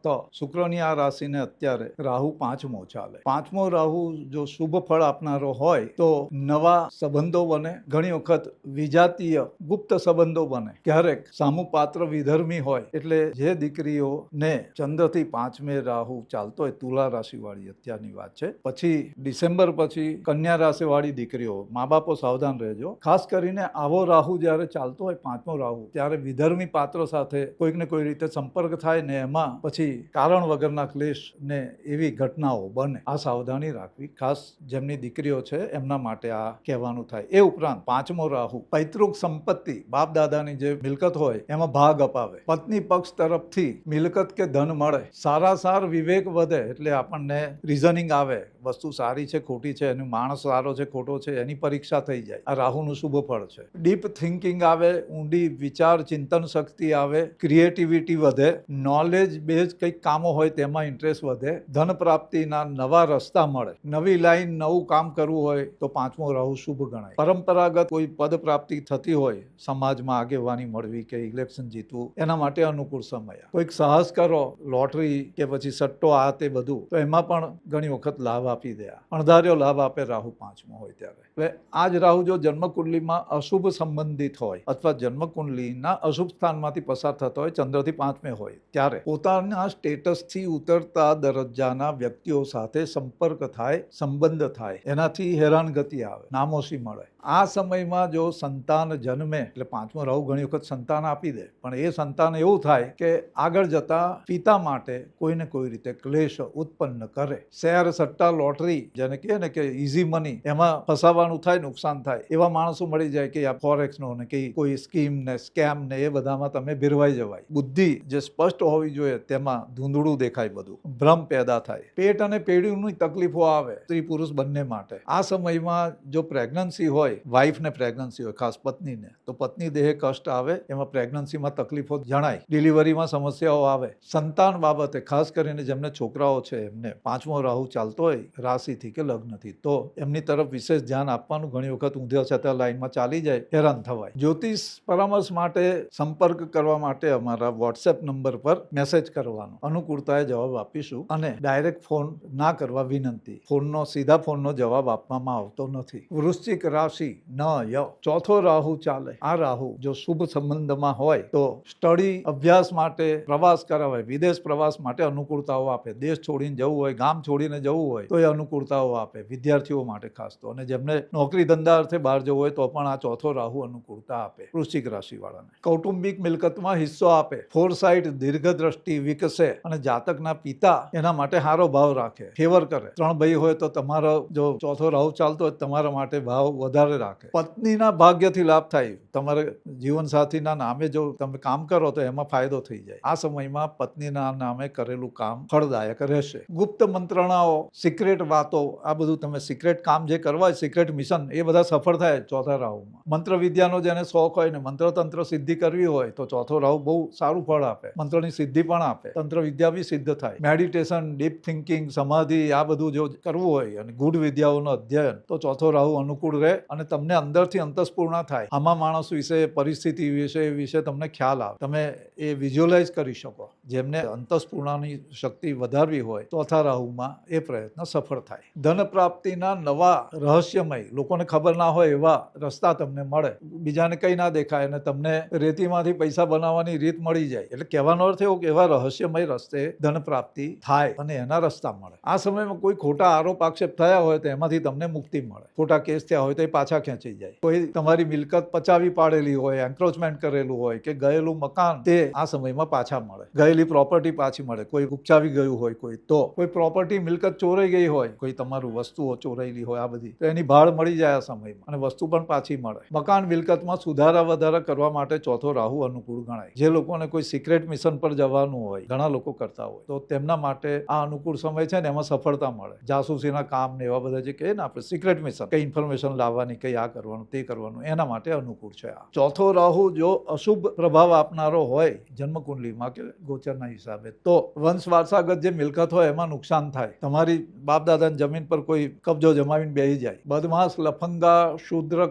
ત. શુક્રની આ રાશિને અત્યારે રાહુ 5મો ચાલે. 5મો રાહુ જો શુભ ફળ આપનારો હોય તો નવા સંબંધો બને, ઘણી વખત વિજાતીય ગુપ્ત સંબંધો બને, ક્યારેક સામું પાત્ર વિધર્મી હોય. એટલે જે દીકરીઓને ચંદ્રથી 5મે રાહુ ચાલતો હોય, તુલા રાશિ વાળી અત્યારની વાત છે, પછી ડિસેમ્બર પછી કન્યા રાશિ વાળી દીકરીઓ, મા બાપો સાવધાન રહેજો. ખાસ કરીને આવો રાહુ જ્યારે ચાલતો હોય 5મો રાહુ, ત્યારે વિધર્મી પાત્ર સાથે કોઈક ને કોઈ રીતે સંપર્ક થાય ને એમાં પછી કારણ વગરના ક્લેશ ને એવી ઘટનાઓ બને. આ સાવધાની રાખવી ખાસ જેમની દીકરીઓ છે એમના માટે આ કહેવાનું થાય. એ ઉપરાંત 5મો રાહુ પૈતૃક સંપત્તિ, બાપ દાદાની જે મિલકત હોય એમાં ભાગ અપાવે, પત્ની પક્ષ તરફથી મિલકત કે ધન મળે, સારાસાર વિવેક વધે. એટલે આપણને રિઝનિંગ આવે, વસ્તુ સારી છે ખોટી છે, એનો માણસ સારો છે ખોટો છે એની પરીક્ષા થઈ જાય. આ રાહુનું શુભ ફળ છે. ડીપ થિંકિંગ આવે, ઊંડી વિચાર ચિંતન શક્તિ આવે, ક્રિએટિવિટી વધે, નોલેજ બેઝ કંઈક કામો હોય તેમાં ઇન્ટરેસ્ટ વધે, ધન પ્રાપ્તિના નવા રસ્તા મળે, નવી લાઈન નવું કામ કરવું હોય તો 5મો રાહુ શુભ ગણાય. પરંપરાગત કોઈ પદ પ્રાપ્તિ થતી હોય, સમાજમાં આગેવાની મળવી કે ઇલેક્શન જીતવું, એના માટે અનુકૂળ સમય. કોઈક સાહસ કરો, લોટરી કે પછી સટ્ટો આ તે બધું, તો એમાં પણ ઘણી વખત લાભ આપી દે. અણધાર્યો લાભ આપે રાહુ 5મો હોય ત્યારે. હવે આ જ રાહુ જો જન્મકુંડલીમાં અશુભ સંબંધિત હોય અથવા જન્મકુંડલીના અશુભ સ્થાનમાંથી પસાર થતો હોય, ચંદ્રથી 5મે હોય, ત્યારે પોતાના સ્ટેટસથી ઉતરતા દરજ્જાના વ્યક્તિઓ સાથે સંપર્ક થાય, સંબંધ થાય, એનાથી હેરાનગતિ આવે, નામોશી મળે. આ સમયમાં જો સંતાન જન્મે એટલે પાંચમો રાહુ ઘણી વખત સંતાન આપી દે, પણ એ સંતાન એવું થાય કે આગળ જતા પિતા માટે કોઈને કોઈ રીતે ક્લેશ ઉત્પન્ન કરે. શેર, સટ્ટા, લોટરી જેને કહે ને કે ઇઝી મની, એમાં ફસાવાનું થાય, નુકસાન થાય, એવા માણસો મળી જાય કે આ ફોરેક્સનો ને કે કોઈ સ્કીમ ને સ્કેમ ને એ બધામાં તમે ભેરવાઈ જવાય. બુદ્ધિ જે સ્પષ્ટ હોવી જોઈએ તેમાં ધૂંધળું દેખાય, બધું ભ્રમ પેદા થાય, પેટ અને પેઢીની તકલીફો આવે સ્ત્રી પુરુષ બંને માટે. આ સમયમાં જો પ્રેગ્નન્સી હોય, વાઇફને પ્રેગ્નન્સી હોય, ખાસ પત્નીને, તો પત્ની દેહે કષ્ટ આવે, એમાં પ્રેગ્નન્સીમાં તકલીફો જણાય, ડિલિવરીમાં સમસ્યાઓ આવે. સંતાન બાબતે ખાસ કરીને જેમને છોકરાઓ છે એમને પાંચમો રાહુ ચાલતો હોય રાશિથી કે લગ્નથી, તો એમની તરફ વિશેષ ધ્યાન આપવાનું. ઘણી વખત ઊંધા છતાં લાઈનમાં ચાલી જાય, હેરાન થવાય. જ્યોતિષ પરામર્શ માટે સંપર્ક કરવા માટે અમારા વોટ્સએપ નંબર પર મેસેજ કરવાનો, અનુકૂળતાએ જવાબ આપીશું. અને ડાયરેક્ટ ફોન ના કરવા વિનંતી. સીધા ફોનનો જવાબ આપવામાં આવતો નથી. વૃશ્ચિક રાશિ ન ય ચોથો રાહુ ચાલે. આ રાહુ જો શુભ સંબંધમાં હોય તો સ્ટડી, અભ્યાસ માટે પ્રવાસ કરાવે, વિદેશ પ્રવાસ માટે અનુકૂળતાઓ આપે. દેશ છોડીને જવું હોય, ગામ છોડીને જવું હોય તો એ અનુકૂળતાઓ આપે, વિદ્યાર્થીઓ માટે ખાસ તો. અને જેમને નોકરી ધંધા અર્થે બહાર જવું હોય તો પણ આ ચોથો રાહુ અનુકૂળતા આપે વૃશ્ચિક રાશિ વાળાને. કૌટુંબિક મિલકતમાં હિસ્સો આપે, ફોરસાઇટ, દીર્ઘદ્રષ્ટિ વિકસે, અને જાતકના પિતા એના માટે સારો ભાવ રાખે, ફેવર કરે. 3 ભાઈ હોય તો તમારો જો ચોથો રાહુ ચાલતો હોય તમારા માટે ભાવ વધારે રાખે. પત્નીના ભાગ્યથી લાભ થાય. તમારે જીવનસાથીના નામે જો તમે કામ કરો તો એમાં ફાયદો થઈ જાય. આ સમયમાં પત્નીના નામે કરેલું કામ ફળદાયક રહેશે. ગુપ્ત મંત્રણાઓ, સિક્રેટ વાતો, આ બધું તમે સિક્રેટ કામ જે કરવા હોય, સિક્રેટ મિશન, એ બધા સફળ થાય ચોથા રાહુમાં. મંત્ર વિદ્યાનો જેને શોખ હોય ને મંત્ર તંત્ર સિદ્ધિ કરવી હોય તો ચોથો રાહુ બહુ સારું ફળ આપે. મંત્રની સિદ્ધિ પણ આપે, તંત્ર વિદ્યા બી સિદ્ધ થાય. મેડિટેશન, ડીપ થિંકિંગ, સમાધિ, આ બધું જો કરવું હોય અને ગૂઢ વિદ્યાઓનો અધ્યયન, તો ચોથો રાહુ અનુકૂળ રહે અને તમને અંદરથી અંતસ્ફૂર્ણા થાય. આમાં માણસ વિશે, પરિસ્થિતિ વિશે તમને ખ્યાલ આવે, તમે એ વિઝ્યુઅલાઇઝ કરી શકો. જેમને અંતસ્ફૂર્ણાની શક્તિ વધારવી હોય ચોથા રાહુમાં એ પ્રયત્ન સફળ થાય. ધન પ્રાપ્તિના નવા રહસ્યમય, લોકોને ખબર ના હોય એવા રસ્તા તમને મળે, બીજાને કઈ ના દેખાય અને તમને રેતીમાંથી પૈસા બનાવવાની રીત મળી જાય. એટલે કહેવાનો અર્થ એવો કે એવા રહસ્યમય રસ્તે ધન પ્રાપ્તિ થાય અને એના રસ્તા મળે. આ સમયમાં કોઈ ખોટા આરોપ આક્ષેપ થયા હોય તો એમાંથી તમને મુક્તિ મળે. ખોટા કેસ થયા હોય તો એ પાછા ખેંચી જાય. કોઈ તમારી મિલકત પચાવી પાડેલી હોય, એન્ક્રોચમેન્ટ કરેલું હોય કે ગયેલું મકાન, તે આ સમયમાં પાછા મળે. ગયેલી પ્રોપર્ટી પાછી મળે. કોઈ ઉપચાવી ગયું હોય કોઈ, તો કોઈ પ્રોપર્ટી મિલકત ચોરાઈ ગઈ હોય, કોઈ તમારું વસ્તુઓ ચોરાયેલી હોય, આ બધી તો એની ભાળ મળી જાય આ સમયમાં અને વસ્તુ પણ પાછી મળે. મકાન મિલકતમાં સુધારા વધારા કરવા માટે ચોથો રાહુ અનુકૂળ ગણાય. જે લોકોને કોઈ સિક્રેટ મિશન પર જવાનું હોય, ઘણા લોકો કરતા હોય, તો તેમના માટે આ અનુકૂળ સમય છે ને એમાં સફળતા મળે. જાસૂસીના કામ ને એવા બધા જે કહે ને આપણે સિક્રેટ મિશન, કઈ ઇન્ફોર્મેશન લાવવાની, કઈ આ કરવાનું તે કરવાનું, એના માટે અનુકૂળ છે આ. ચોથો રાહુ જો અશુભ પ્રભાવ આપનારો હોય જન્મકુંડલીમાં કે ગોચરના હિસાબે, તો વંશ વારસાગત જે મિલકત હોય એમાં નુકસાન થાય. તમારી બાપ દાદાની જમીન પર કોઈ કબજો જમાવીને બેસી જાય. બદમાશ, લફંગા,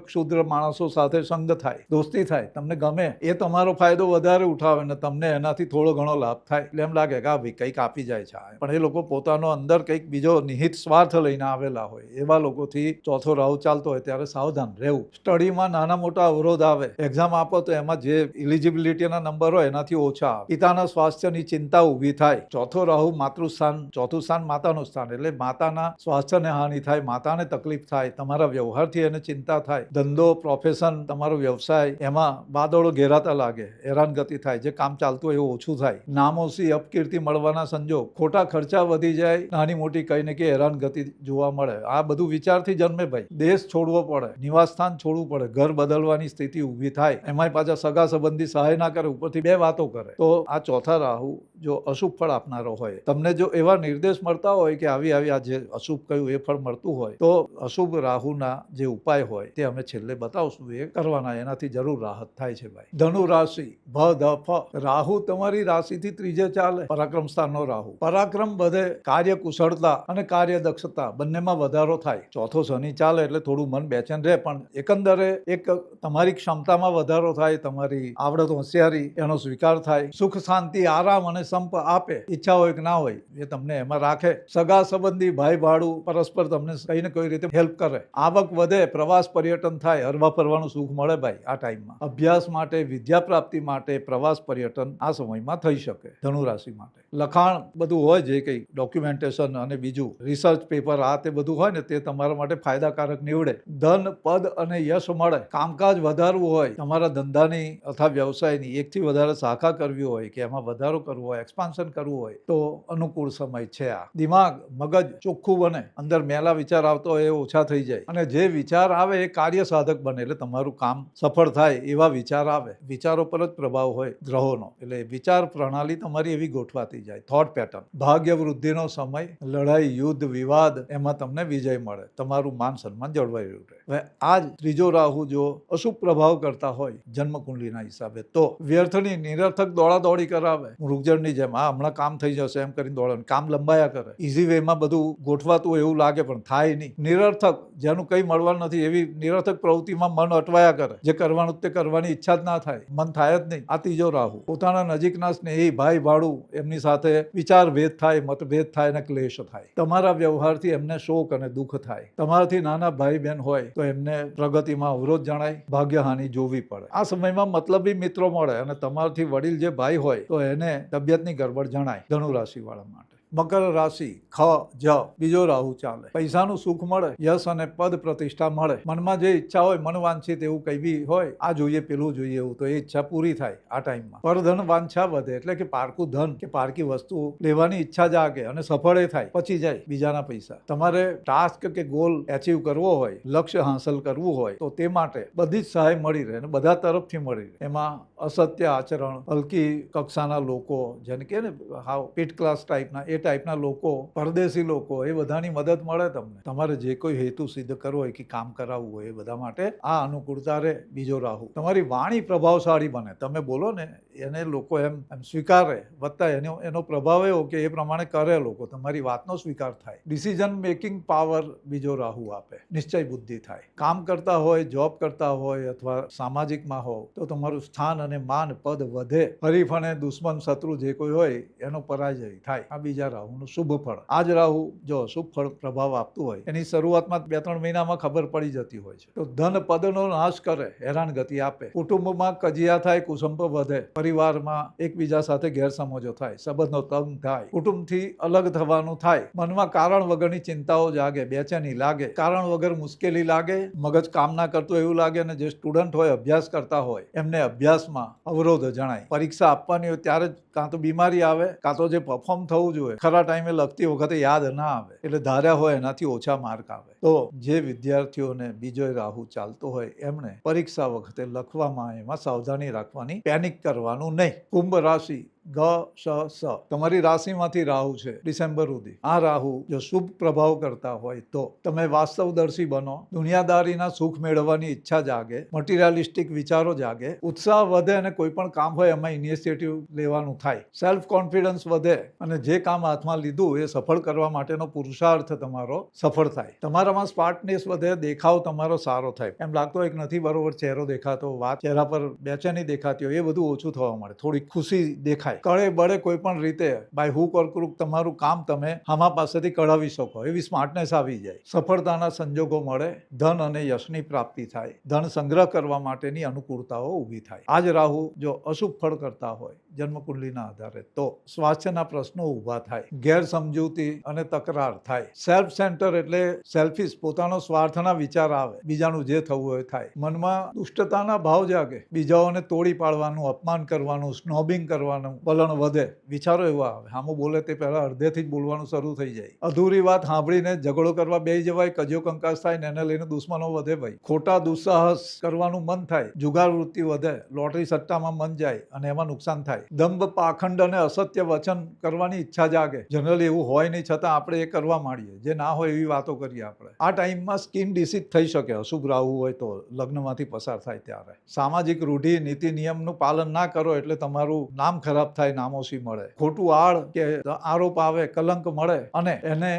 ક્ષુદ્ર માણસો સાથે સંગ થાય, દોસ્તી થાય, તમને ગમે, એ તમારો ફાયદો વધારે ઉઠાવે ને તમને એનાથી થોડો ઘણો લાભ થાય. એટલે એમ લાગે કે આ ભાઈ કંઈક આપી જાય છે, પણ એ લોકો પોતાનો અંદર કંઈક બીજો નિહિત સ્વાર્થ લઈને આવેલા હોય. એવા લોકોથી ચોથો રાહુ ચાલતો હોય ત્યારે સાવધાન રહેવું. સ્ટડીમાં નાના મોટા અવરોધ આવે, એક્ઝામ આપો તો એમાં જે ઇલિજિબિલિટીના નંબર હોય એનાથી ઓછા આવે. પિતાના સ્વાસ્થ્યની ચિંતા ઊભી થાય. ચોથો રાહુ માતૃસ્થાન, ચોથું સ્થાન માતાનું સ્થાન, એટલે માતાના સ્વાસ્થ્યને હાનિ થાય, માતાને તકલીફ થાય, તમારા વ્યવહારથી એને ચિંતા થાય. ધંધો, પ્રોફેશન, તમારો વ્યવસાય, એમાં વાદળો ઘેરાતા લાગે, હેરાનગતિ થાય. જે કામ ચાલતું હોય એવું ઓછું થાય. નામોસી, અપકીર્તિ મળવાના સંજોગ, ખોટા ખર્ચા વધી જાય, નાની મોટી કઈ ને કઈ હેરાનગતિ જોવા મળે. આ બધું વિચારથી જન્મે ભાઈ. દેશ છોડવો પડે, નિવાસસ્થાન છોડવું પડે, ઘર બદલવાની સ્થિતિ ઊભી થાય. એમાંય પાછા સગા સંબંધી સહાય ના કરે, ઉપરથી 2 વાતો કરે, તો આ ચોથા રાહુ જો અશુભ ફળ આપનારો હોય, તમને જો એવા નિર્દેશ મળતા હોય કે આવી આ જે અશુભ કહ્યું એ ફળ મળતું હોય, તો અશુભ રાહુના જે ઉપાય હોય તે અમે છેલ્લે બતાવશું, એ કરવાના. એનાથી જરૂર રાહત થાય છે ભાઈ. ધનુ રાશિ ભ ધ ફ. રાહુ તમારી રાશિથી 3 ચાલે. પરાક્રમ સ્થાનનો રાહુ. પરાક્રમ બધે, કાર્ય કુશળતા અને કાર્ય દક્ષતા બંનેમાં વધારો થાય. ચોથો શનિ ચાલે એટલે થોડું મન બેચેન રહે, પણ એકંદરે એક તમારી ક્ષમતામાં વધારો થાય, તમારી આવડત હોશિયારી એનો સ્વીકાર થાય. સુખ શાંતિ, આરામ અને સંપ આપે, ઈચ્છા હોય કે ના હોય એ તમને એમાં રાખે. સગા સંબંધી ભાઈ ભાડું પરસ્પર તમને કઈ ને કઈ રીતે હેલ્પ કરે. આવક વધે, પ્રવાસ પર્યટન થાય, હરવા ફરવાનું સુખ મળે ભાઈ આ ટાઈમમાં. અભ્યાસ માટે, વિદ્યા પ્રાપ્તિ માટે પ્રવાસ પર્યટન આ સમયમાં થઈ શકે. ધનુ રાશિ માટે લખાણ બધું હોય, જે કઈ ડોક્યુમેન્ટેશન અને બીજું રિસર્ચ પેપર આ તે બધું હોય ને તે તમારા માટે ફાયદાકારક નીવડે. ધન, પદ અને યશ મળે. કામકાજ વધારવું હોય, તમારા ધંધાની અથવા વ્યવસાયની એકથી વધારે શાખા કરવી હોય કે એમાં વધારો કરવો હોય, એક્સપાન્શન કરવું હોય તો અનુકૂળ સમય છે આ. દિમાગ, મગજ ચોખ્ખું બને, અંદર મેલા વિચાર આવતો હોય એ ઓછા થઈ જાય અને જે વિચાર આવે એ કાર્ય સાધક બને, એટલે તમારું કામ સફળ થાય એવા વિચાર આવે. વિચારો પર જ પ્રભાવ હોય ગ્રહોનો, એટલે વિચાર પ્રણાલી તમારી એવી ગોઠવાતી જાય. Thought pattern. ભાગ્ય વૃદ્ધિનો સમય. લડાઈ, યુદ્ધ, વિવાદ એમાં તમને વિજય મળે. તમારું માન સન્માન જળવાઈ રહ્યું રહે. હવે આ જ ત્રીજો રાહુ જો અશુભ પ્રભાવ કરતા હોય જન્મકુંડલીના હિસાબે તો વ્યર્થની નિરર્થક દોડાદોડી કરાવે. મૃગજળની જેમ આ હમણાં કામ થઈ જશે એમ કરીને દોડે, કામ લંબાયા કરે. ઇઝી વેમાં બધું ગોઠવાતું એવું લાગે પણ થાય નહીં. નિરર્થક, જેનું કંઈ મળવાનું નથી એવી નિરર્થક પ્રવૃત્તિમાં મન અટવાયા કરે. જે કરવાનું તે કરવાની ઈચ્છા જ ના થાય, મન થાય જ નહીં. આ ત્રીજો રાહુ. પોતાના નજીકના સ્નેહી, ભાઈ ભાડું એમની સાથે વિચાર ભેદ થાય, મતભેદ થાય અને ક્લેશ થાય. તમારા વ્યવહારથી એમને શોક અને દુઃખ થાય. તમારાથી નાના ભાઈ બહેન હોય તો એમને પ્રગતિમાં અવરોધ જણાય, ભાગ્યહાનિ જોવી પડે. આ સમયમાં મતલબી મિત્રો મળે અને તમારાથી વડીલ જે ભાઈ હોય તો એને તબિયતની ગડબડ જણાય. ધનુ રાશિ વાળા માટે. મકર રાશિ ખ જ બીજો રાહુ ચાલે. પૈસાનું સુખ મળે, યશ અને પદ પ્રતિષ્ઠા મળે. મનમાં જે ઈચ્છા હોય, મનવાંછિત એવું કઈ બી હોય, આ જોઈએ પેલું જોઈએ એવું, તો એ ઈચ્છા પૂરી થાય આ ટાઈમમાં. પરધન વાંછા વધે, એટલે કે પારકું ધન કે પારકી વસ્તુ લેવાની ઈચ્છા જાગે અને સફળ થાય, પછી જાય બીજાના પૈસા. તમારે ટાસ્ક કે ગોલ એચીવ કરવો હોય, લક્ષ્ય હાંસલ કરવું હોય તો તે માટે બધી જ સહાય મળી રહે અને બધા તરફથી મળી રહે. એમાં અસત્ય આચરણ, હલકી કક્ષાના લોકો, જેને કે ને હાવ પીટ ક્લાસ ટાઈપના, એ ટાઈપના લોકો, પરદેશી લોકો, એ બધાની મદદ મળે તમને. તમારે જે કોઈ હેતુ સિદ્ધ કરવો હોય કે કામ કરાવવું હોય એ બધા માટે આ અનુકૂળતા રહે. બીજો રાહુ. તમારી વાણી પ્રભાવશાળી બને. તમે બોલો ને એને લોકો એમ સ્વીકારે, વત્તા એનો પ્રભાવ એવો કે એ પ્રમાણે કરે લોકો, તમારી વાતનો સ્વીકાર થાય. ડિસિઝન મેકિંગ પાવર બીજો રાહુ આપે. નિશ્ચય બુદ્ધિ થાય. કામ કરતા હોય, જોબ કરતા હોય અથવા સામાજિકમાં હો તો તમારું સ્થાન અને માન, પદ વધે. હરીફ અને દુશ્મન, શત્રુ જે કોઈ હોય એનો પરાજય થાય. આ બીજા રાહુનું શુભ ફળ. આ જ રાહુ જો શુભ ફળ પ્રભાવ આપતું હોય એની શરૂઆતમાં 2-3 મહિનામાં ખબર પડી જતી હોય છે. તો ધન પદનો નાશ કરે, હેરાનગતિ આપે. કુટુંબમાં કજિયા થાય, કુસંપ વધે. પરિવારમાં એકબીજા સાથે ગેરસમજો થાય, સંબંધો તંગ થાય, કુટુંબથી અલગ થવાનું થાય. મનમાં કારણ વગરની ચિંતાઓ જાગે, બેચેની લાગે, કારણ વગર મુશ્કેલી લાગે, મગજ કામ ના કરતું એવું લાગે. અને જે સ્ટુડન્ટ હોય, અભ્યાસ કરતા હોય એમને અભ્યાસમાં અવરોધ જણાય. પરીક્ષા આપવાની હોય ત્યારે જ કાં તો બીમારી આવે, કાં તો જે પરફોર્મ થવું જોઈએ ખરા ટાઈમે લખતી વખતે યાદ ના આવે, એટલે ધાર્યા હોય એનાથી ઓછા માર્ક આવે. તો જે વિદ્યાર્થીઓને બીજો રાહુ ચાલતો હોય એમણે પરીક્ષા વખતે લખવામાં એમાં સાવધાની રાખવાની, પેનિક કરવાનું નહીં. કુંભ રાશિ ગ સ સ. તમારી રાશિમાંથી રાહુ છે ડિસેમ્બર સુધી. આ રાહુ જો શુભ પ્રભાવ કરતા હોય તો તમે વાસ્તવદર્શી બનો, દુનિયાદારીના સુખ મેળવવાની ઈચ્છા જાગે, મટીરિયાલિસ્ટિક વિચારો જાગે, ઉત્સાહ વધે અને કોઈ પણ કામ હોય એમાં ઇનિશિયેટિવ લેવાનું થાય. સેલ્ફ કોન્ફિડન્સ વધે અને જે કામ હાથમાં લીધું એ સફળ કરવા માટેનો પુરુષાર્થ તમારો સફળ થાય. તમારામાં સ્માર્ટનેસ વધે, દેખાવ તમારો સારો થાય. એમ લાગતો હોય કે નથી બરોબર ચહેરો દેખાતો, વાત ચહેરા પર બેચેની દેખાતી હોય, એ બધું ઓછું થવા મળે. થોડી ખુશી દેખાય. કળે બળે કોઈ પણ રીતે બાય હુક ઓર ક્રુક તમારું કામ તમે હામા પાસેથી કઢાવી શકો એવી સ્માર્ટનેસ આવી જાય. સફળતાના સંજોગો મળે, ધન અને યશની પ્રાપ્તિ થાય, ધન સંગ્રહ કરવા માટેની અનુકૂળતાઓ ઊભી થાય. આજ રાહુ જો અશુભ ફળ કરતા હોય જન્મકુંડલીના આધારે તો સ્વાસ્થ્યના પ્રશ્નો ઊભા થાય, ગેરસમજૂતી અને તકરાર થાય. સેલ્ફ સેન્ટર એટલે સેલ્ફિશ, પોતાનો સ્વાર્થના વિચાર આવે, બીજાનું જે થવું હોય થાય. મનમાં દુષ્ટતાના ભાવ જાગે, બીજાઓને તોડી પાડવાનું, અપમાન કરવાનું, સ્નોબિંગ કરવાનું વલણ વધે. વિચારો એવા આવે, સામું બોલે તે પહેલા અડધેથી જ બોલવાનું શરૂ થઈ જાય. અધૂરી વાત સાંભળીને ઝઘડો કરવા બેસી જવાય, કજિયો કંકાસ થાય ને એને લઈને દુશ્મનો વધે. ભાઈ ખોટા દુસ્સાહસ કરવાનું મન થાય, જુગાર વૃત્તિ વધે, લોટરી સટ્ટામાં મન જાય અને એમાં નુકસાન થાય. દંભ, પાખંડ અને અસત્ય વચન કરવાની ઈચ્છા જાગે. જનરલી એવું હોય નહીં છતાં આપણે એ કરવા માંડીએ, જે ના હોય એવી વાતો કરીએ આપણે. આ ટાઈમમાં સ્કિન ડિસીઝ થઈ શકે અશુભ રાહુ હોય તો, લગ્નમાંથી પસાર થાય ત્યારે. સામાજિક રૂઢિ, નીતિ નિયમનું પાલન ના કરો એટલે તમારું નામ ખરાબ થાય, નામોશી મળે, ખોટું આડ કે આરોપ આવે, કલંક મળે અને એને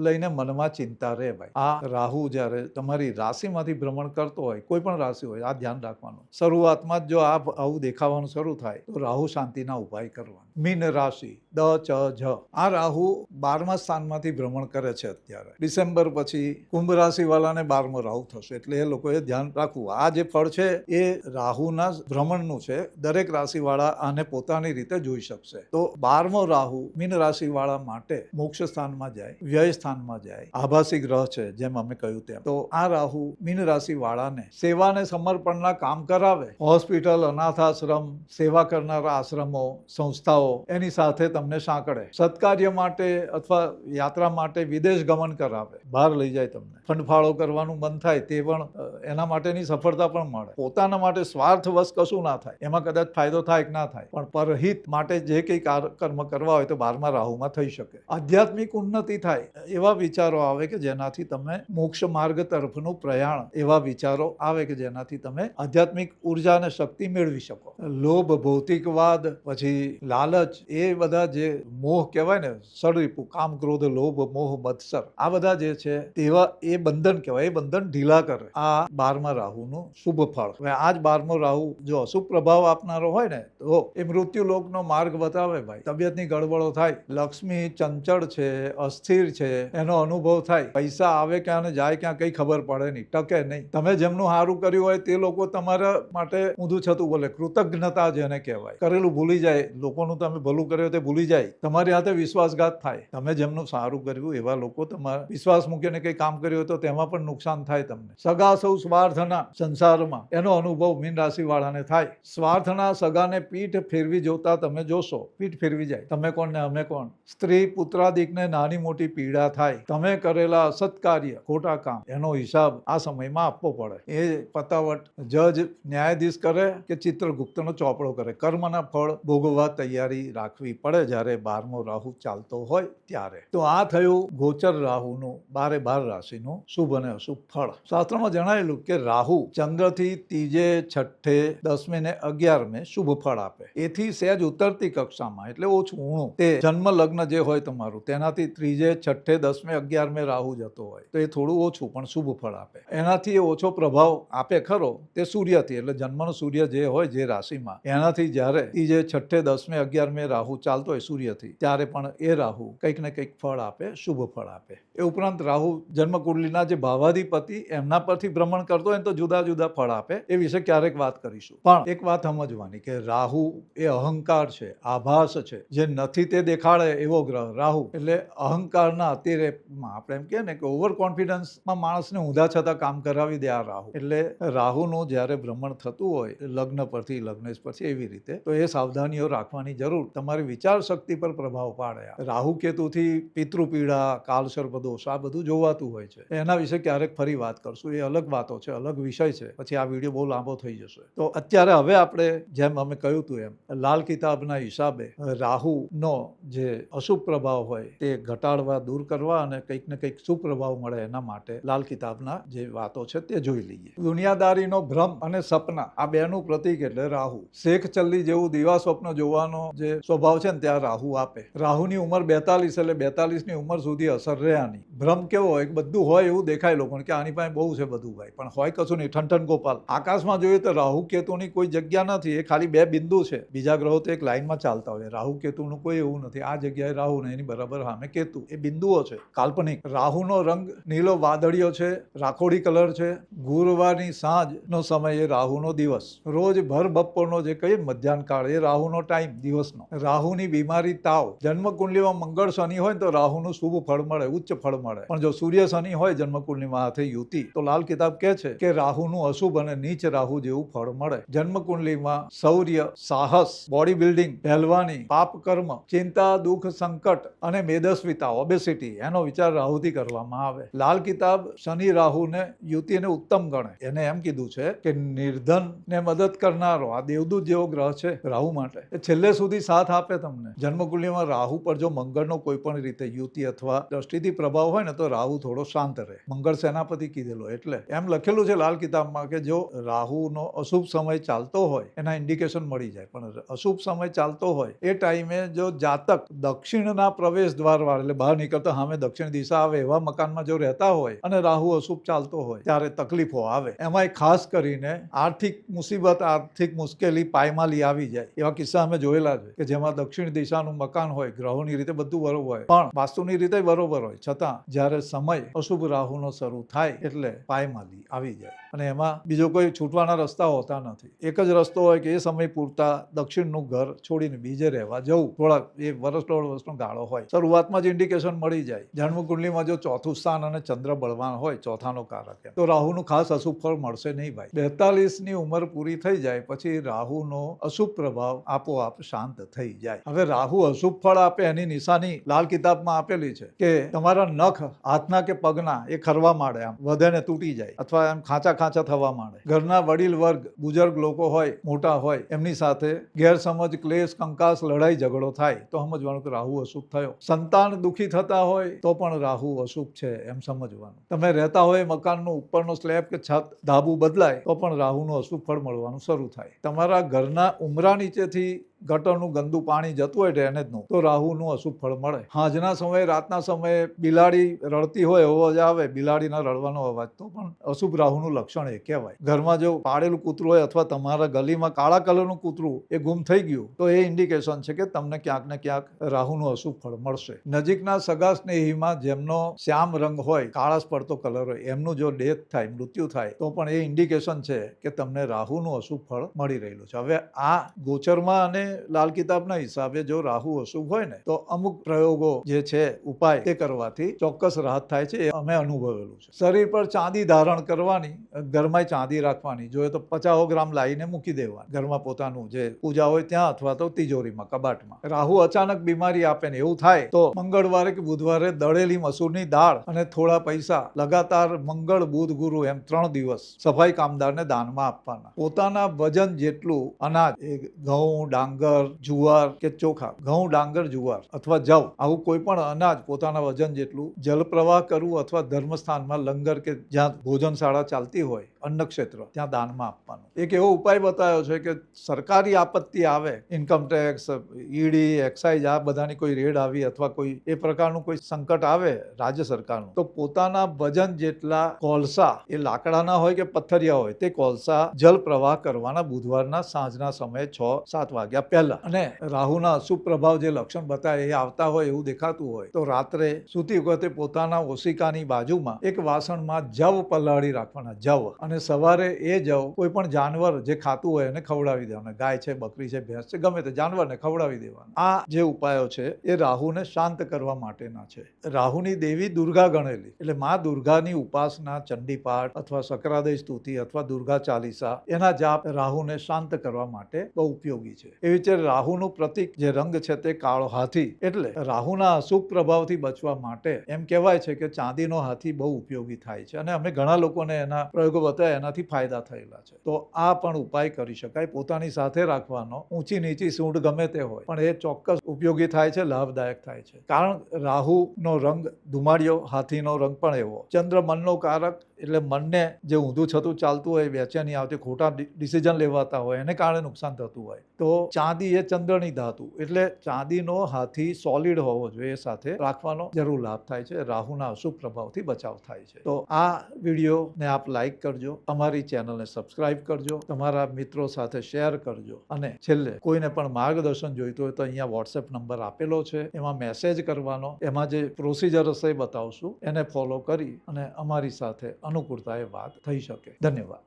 લઈને મનમાં ચિંતા રહે. ભાઈ આ રાહુ જ્યારે તમારી રાશિમાંથી ભ્રમણ કરતો હોય, કોઈ પણ રાશિ હોય, આ ધ્યાન રાખવાનું. શરૂઆતમાં જ જો આવું દેખાવાનું શરૂ થાય તો રાહુ શાંતિના ઉપાય કરવાના. મીન રાશિ દ ચ જ આ રાહુ 12મા સ્થાનમાંથી ભ્રમણ કરે છે. અત્યારે ડિસેમ્બર પછી કુંભ રાશિ વાળાને 12મો રાહુ થશે, એટલે એ લોકોએ ધ્યાન રાખવું. આ જે ફળ છે એ રાહુના ભ્રમણનું છે. દરેક રાશિ વાળા આને પોતાની રીતે જોઈ શકશે. તો 12મો રાહુ મીન રાશિ વાળા માટે મોક્ષ સ્થાનમાં જાય, વ્યય સ્થાનમાં જાય, આભાસી ગ્રહ છે જેમ અમે કહ્યું તેમ. તો આ રાહુ મીન રાશિ વાળાને સેવાને સમર્પણના કામ કરાવે. હોસ્પિટલ, અનાથ આશ્રમ, સેવા કરનારા આશ્રમો, સંસ્થાઓ એની સાથે તમને સાંકળે. સત્કાર્ય માટે અથવા યાત્રા માટે વિદેશ ગમન કરાવે, બહાર લઈ જાય. તમને ફંડફાળો કરવાનું મન થાય તે પણ એના માટેની સફળતા પણ મળે. પોતાના માટે સ્વાર્થવશ કશું ના થાય, એમાં કદાચ ફાયદો થાય કે ના થાય, પણ પરહિત માટે જે કંઈ કર્મ કરવા હોય તો 12મા રાહુમાં થઈ શકે. આધ્યાત્મિક ઉન્નતિ થાય એવા વિચારો આવે કે જેનાથી તમે મોક્ષ માર્ગ તરફનું પ્રયાણ, એવા વિચારો આવે કે જેનાથી તમે આધ્યાત્મિક ઉર્જા અને શક્તિ મેળવી શકો. લોભ, ભૌતિકવાદ, પછી લાલચ, એ બધા જે મોહ કહેવાય ને, સડરીપુ, કામ, ક્રોધ, લોભ, મોહ, મત્સર, આ બધા જે છે તેવા એ બંધન કહેવાય. એ બંધન ઢીલા કરે આ 12મા રાહુનું શુભ ફળ. હવે આ જ 12મો રાહુ જો અશુભ પ્રભાવ આપનારો હોય ને તો એ મૃત્યુ લોકનો માર્ગ બતાવે. ભાઈ તબિયતની ગડબડો થાય, લક્ષ્મી ચંચળ છે, અસ્થિર છે, એનો અનુભવ થાય. પૈસા આવે ક્યાં ને જાય ક્યાં કઈ ખબર પડે નહીં, ટકે નહીં. તમે જેમનું સારું કર્યું હોય તે લોકો તમારા માટે ઊંધું છતું બોલે. કૃતજ્ઞતા જેને કહેવાય, કરેલું ભૂલી જાય. લોકોનું તમે ભલું કર્યું તે ભૂલી જાય, તમારી હાથે વિશ્વાસઘાત થાય. તમે જેમનું સારું કર્યું એવા લોકો તમારા વિશ્વાસ મૂકીને કંઈ કામ કર્યું હોય તો તેમાં પણ નુકસાન થાય તમને. સગા સૌ સ્વાર્થના સંસારમાં, એનો અનુભવ મીન રાશિ વાળાને થાય. સ્વાર્થના સગાને પીઠ ફેરવી જોતા તમે જોશો, પીઠ ફેરવી જાય. તમે કોણ ને અમે કોણ. સ્ત્રી પુત્રાદિકને નાની મોટી પીડા થાય. તમે કરેલા સત્કાર્ય, ખોટા કામ, એનો હિસાબ આ સમયમાં આપવો પડે. એ પતાવટ જજ, ન્યાયાધીશ કરે કે ચિત્રગુપ્તનો ચોપડો કરે. કર્મના ફળ ભોગવવા તૈયારી રાખવી પડે જ્યારે 12મો રાહુ ચાલતો હોય ત્યારે. તો આ થયું ગોચર રાહુનું 12 રાશિનું શુભ અને અશુભ ફળ. શાસ્ત્રમાં જણાવેલું કે રાહુ ચંદ્રથી ત્રીજે, છઠ્ઠે, 10મે ને 11મે શુભ ફળ આપે. એથી સહેજ ઉતરતી કક્ષામાં, એટલે ઓછું ઊણું, તે જન્મ લગ્ન જે હોય તમારું તેનાથી ત્રીજે, છઠ્ઠે, 10મે, 11મે રાહુ જતો હોય તો એ થોડું ઓછું પણ શુભ ફળ આપે. એનાથી એ ઓછો પ્રભાવ આપે ખરો તે સૂર્યથી, એટલે જન્મનો સૂર્ય જે હોય જે રાશિમાં, એનાથી જ્યારે ત્રીજે, છઠ્ઠે, 10મે, 11મે રાહુ ચાલતો હોય સૂર્યથી, ત્યારે પણ એ રાહુ કંઈક ને કંઈક ફળ આપે, શુભ ફળ આપે. એ ઉપરાંત રાહુ જન્મકુંડલીના જે ભાવાધિપતિ એમના પરથી ભ્રમણ કરતો હોય તો જુદા જુદા ફળ આપે. એ વિશે ક્યારેક વાત કરીશું. પણ એક વાત સમજવાની કે રાહુ એ અહંકાર છે, આભાસ છે, જે નથી તે દેખાડે એવો ગ્રહ રાહુ. એટલે અહંકારના અતિરેકમાં આપણે એમ કહે ને કે ઓવર કોન્ફિડન્સમાં માણસને ઊંધા છતાં કામ કરાવી દે આ રાહુ. એટલે રાહુનું જ્યારે ભ્રમણ થતું હોય લગ્ન પરથી, લગ્નેશ પરથી, એવી રીતે, તો એ સાવધાનીઓ રાખવાની જરૂર. તમારી વિચાર શક્તિ પર પ્રભાવ પાડે. રાહુ કેતુથી પિતૃપીડા, કાલસર્પ દોષ, આ બધું જોવાતું હોય છે. એના વિશે ક્યારેક ફરી વાત કરશું. એ અલગ વાતો છે, અલગ વિષય છે. પછી આ વિડીયો બહુ લાંબો થઈ જશે. તો અત્યારે હવે આપણે જેમ અમે કહ્યું હતું એમ લાલ કિતાબના હિસાબે રાહુનો જે અશુભ પ્રભાવ હોય તે ઘટાડવા, દૂર કરવા અને કંઈક ને કંઈક શુભ પ્રભાવ મળે એના માટે લાલ કિતાબના જે વાતો છે તે જોઈ લઈએ. દુનિયાદારીનો ભ્રમ અને સપના, આ બેનું પ્રતીક એટલે રાહુ. શેખ ચલ્લી જેવું દિવા સ્વપ્ન જોવાનો જે સ્વભાવ છે ને ત્યાં રાહુ આપે. રાહુની ઉંમર 42, એટલે 42ની ઉંમર સુધી અસર રહે આની. ભ્રમ કેવો હોય, બધું હોય એવું દેખાય લોકોને કે આની પાસે બહુ છે બધું, ભાઈ, પણ હોય કશું નહીં. ઠનઠન ગોપાલ. આકાશમાં જોઈએ તો રાહુ કેતુની કોઈ જગ્યા નથી, એ ખાલી 2 બિંદુ છે. બીજા ગ્રહો તો એક લાઈનમાં ચાલતા હોય. રાહુ કેતુનું કોઈ એવું નથી. આ જગ્યાએ રાહુ ને એની બરાબર સામે કેતુ, એ બિંદુઓ છે, કાલ્પનિક. રાહુનો રંગ નીલો વાદળિયો છે, રાખોડી કલર છે. ગુરુવારની સાંજનો સમય એ રાહુનો દિવસ. રોજ ભર બપોરનો જે કહીએ મધ્યાહન કાળ, એ રાહુનો ટાઈમ દિવસનો. રાહુની બીમારી તાવ. જન્મકુંડલીમાં મંગળ શનિ હોય તો રાહુનું શુભ ફળ મળે, ઉચ્ચ ફળ મળે. પણ જો સૂર્ય શનિ હોય જન્મકુંડલીમાં હાથે યુતિ, તો લાલ કિતાબ કહે છે કે રાહુનું અશુભ અને નીચ રાહુ જેવું ફળ મળે. જન્મકુંડલીમાં શૌર્ય, સાહસ, બોડી બિલ્ડિંગ, પહેલવાની, પાપ કર્મ, ચિંતા, દુઃખ, સંકટ અને મેદસ્વીતા, ઓબેસિટી, એનો વિચાર રાહુથી કરવામાં આવે. લાલ કિતાબ શનિ રાહુને યુતિને ઉત્તમ ગણે. એને એમ કીધું છે કે નિર્ધનને મદદ કરનારો આ દેવદૂત જેવો ગ્રહ છે રાહુ માટે. એ છેલ્લે સુધી સાથ આપે તમને. જન્મકુંડલીમાં રાહુ પર જો મંગળનો કોઈ પણ રીતે યુતિ અથવા દ્રષ્ટિથી પ્રભાવ હોય ને તો રાહુ થોડો શાંત રહે. મંગળ સેનાપતિ કીધેલો, એટલે એમ લખેલું છે લાલ કિતાબમાં કે જો રાહુનો અશુભ સમય ચાલતો હોય એના ઇન્ડિકેશન મળી જાય. પણ અશુભ સમય ચાલતો હોય એ ટાઈમે જો જાતક દક્ષિણના પ્રવેશ દ્વારવાળા એટલે બહાર નીકળતા સામે દક્ષિણ દિશા આવે એવા મકાનમાં જો રહેતા હોય અને રાહુ અશુભ ચાલતો હોય ત્યારે તકલીફો આવે. એમાંય ખાસ કરીને આર્થિક મુસીબત, આર્થિક મુશ્કેલી, પાયમાલી આવી જાય એવા કિસ્સા અમે જોયેલા છે કે જેમાં દક્ષિણ દિશાનું મકાન હોય, ગ્રહોની રીતે બધું બરોબર હોય પણ વાસ્તુની રીતે બરોબર હોય, છતાં જ્યારે સમય અશુભ રાહુનો શરૂ થાય એટલે પાયમાલી આવી જાય અને એમાં બીજો કોઈ છૂટવાના રસ્તા હોતા નથી. એક જ રસ્તો હોય કે એ સમય પૂરતા દક્ષિણનું ઘર છોડીને બીજે રહેવા જવું. થોડા એ વર્ષ 1.5 વર્ષનો ગાળો હોય, શરૂઆતમાં જ ઇન્ડિકેશન મળી જાય. જન્મ કુંડલીમાં જો ચોથું સ્થાન અને ચંદ્ર બળવાન હોય, ચોથાનો કારક, તો રાહુનું ખાસ અશુભ ફળ મળશે નહીં ભાઈ. 42ની ઉંમર પૂરી થઈ જાય પછી રાહુનો અશુભ પ્રભાવ આપોઆપ શાંત થઈ જાય. હવે રાહુ અશુભ ફળ આપે એની નિશાની લાલ કિતાબમાં આપેલી છે કે તમારા નખ હાથના કે પગના એ ખરવા માંડે, આમ વધે ને તૂટી જાય અથવા એમ ખાંચા ખાંચા થવા માંડે. ઘરના વડીલ વર્ગ, બુજુર્ગ લોકો હોય, મોટા હોય, એમની સાથે ગેરસમજ, ક્લેશ, કંકાસ, લડાઈ ઝઘડો થાય તો સમજવાનું કે રાહુ અશુભ થયો. સંતાન દુઃખી થતા હોય તો પણ રાહુ અશુભ છે એમ સમજવાનું. તમે રહેતા હોય મકાનનો ઉપરનો સ્લેબ કે છત, ધાબુ બદલાય તો પણ રાહુનું અશુભ ફળ મળવાનું શરૂ થાય. તમારા ઘરના ઉમરા નીચેથી ગટરનું ગંદુ પાણી જતું હોય ડ્રેનેજનું તો રાહુનું અશુભ ફળ મળે. સાંજના સમયે, રાતના સમયે બિલાડી રડતી હોય, અવાજ આવે, બિલાડીના રડવાનો અવાજ, તો પણ અશુભ રાહુનું લક્ષણ એ કહેવાય. ઘરમાં જો પાળેલું કૂતરું હોય અથવા તમારા ગલીમાં કાળા કલરનું કૂતરું એ ગુમ થઈ ગયું તો એ ઇન્ડિકેશન છે કે તમને ક્યાંક ને ક્યાંક રાહુનું અશુભ ફળ મળશે. નજીકના સગા સ્નેહીમાં જેમનો શ્યામ રંગ હોય, કાળાશ પડતો કલર હોય, એમનું જો ડેથ થાય, મૃત્યુ થાય તો પણ એ ઇન્ડિકેશન છે કે તમને રાહુનું અશુભ ફળ મળી રહેલું છે. હવે આ ગોચરમાં અને લાલ કિતાબના હિસાબે જો રાહુ અશુભ હોય ને તો અમુક પ્રયોગો જે છે, ઉપાય, તે કરવાથી ચોક્કસ રાહત થાય છે. એ અમે અનુભવેલું છે. શરીર પર ચાંદી ધારણ કરવાની, ઘરમાં ચાંદી રાખવાની, જોઈએ તો 50 ગ્રામ લાવીને મૂકી દેવાની ઘરમાં, પોતાનું જે પૂજા હોય ત્યાં અથવા તો તિજોરીમાં, કબાટમાં. રાહુ અચાનક બીમારી આપે ને એવું થાય તો મંગળવારે કે બુધવારે દળેલી મસૂરની દાળ અને થોડા પૈસા લગાતાર મંગળ, બુધ, ગુરુ એમ 3 દિવસ સફાઈ કામદારને દાનમાં આપવાના. પોતાના વજન જેટલું અનાજ, ઘઉં, ડાંગર, જુવાર કે ચોખા, ઘઉં, ડાંગર, જુવાર અથવા જવ, આવું કોઈ પણ અનાજ પોતાના વજન જેટલું જલ પ્રવાહ કરવું અથવા ધર્મસ્થાનમાં, લંગર કે જ્યાં ભોજનશાળા ચાલતી હોય, અન્ન ક્ષેત્ર, ત્યાં દાનમાં આપવાનું. એક એવો ઉપાય બતાવ્યો છે કે સરકારી આપત્તિ આવે, ઇન્કમટેક્સ, ઈડી, એક્સાઇઝ, આ બધાની કોઈ રેડ આવી અથવા કોઈ એ પ્રકારનું કોઈ સંકટ આવે રાજ્ય સરકારનું, તો પોતાના વજન જેટલા કોલસા, એ લાકડાના હોય કે પથ્થરિયા હોય, તે કોલસા જલ પ્રવાહ કરવાના બુધવારના સાંજના સમયે 6-7 વાગ્યા પહેલા. અને રાહુના અશુભ પ્રભાવ જે લક્ષણ બતાવે એ આવતા હોય એવું દેખાતું હોય તો રાત્રે સૂતી વખતે પોતાના ઓશિકાની બાજુમાં એક વાસણમાં જવ પલાળી રાખવાના, જવ, અને સવારે એ જવ કોઈ પણ જાનવર જે ખાતું હોય એને ખવડાવી દેવાના. ગાય છે, બકરી છે, ભેંસ છે, ગમે તે જાનવરને ખવડાવી દેવાના. આ જે ઉપાયો છે એ રાહુને શાંત કરવા માટેના છે. રાહુની દેવી દુર્ગા ગણેલી એટલે માં દુર્ગાની ઉપાસના, ચંડીપાઠ અથવા સકરાદય સ્તુતિ અથવા દુર્ગા ચાલીસા, એના જાપ રાહુને શાંત કરવા માટે બહુ ઉપયોગી છે. એવી રીતે રાહુનું પ્રતીક જે રંગ છે તે કાળો હાથી, એટલે રાહુના અશુભ પ્રભાવથી બચવા માટે એમ કહેવાય છે કે ચાંદીનો હાથી બહુ ઉપયોગી થાય છે અને અમે ઘણા લોકોને એના પ્રયોગો બતાવ્યા, એનાથી ફાયદા થયેલા છે. તો આ પણ ઉપાય કરી શકાય, પોતાની સાથે રાખવાનો. ઊંચી નીચી સૂંઢ ગમે તે હોય પણ એ ચોક્કસ ઉપયોગી થાય છે, લાભદાયક થાય છે. કારણ રાહુનો રંગ ધુમાડિયો, હાથીનો રંગ પણ એવો. ચંદ્ર મનનો કારક એટલે મનને જે ઊંધું છતું ચાલતું હોય, બેચેની આવતી, ખોટા ડિસિઝન લેવાતા હોય, એને કારણે નુકસાન થતું હોય તો ચાંદી એ ચંદ્રની ધાતુ એટલે ચાંદીનો હાથી સોલિડ હોવો જોઈએ, સાથે રાખવાનો જરૂર લાભ થાય છે. રાહુના અશુભ પ્રભાવથી બચાવ થાય છે. તો આ વિડીયોને આપ લાઈક કરજો, અમારી ચેનલને સબસ્ક્રાઇબ કરજો, તમારા મિત્રો સાથે શેર કરજો અને છેલ્લે કોઈને પણ માર્ગદર્શન જોઈતું હોય તો અહીંયા વોટ્સએપ નંબર આપેલો છે, એમાં મેસેજ કરવાનો. એમાં જે પ્રોસિજર હશે એ બતાવશું, એને ફોલો કરી અને અમારી સાથે અનુકૂળતાએ વાત થઈ શકે. ધન્યવાદ.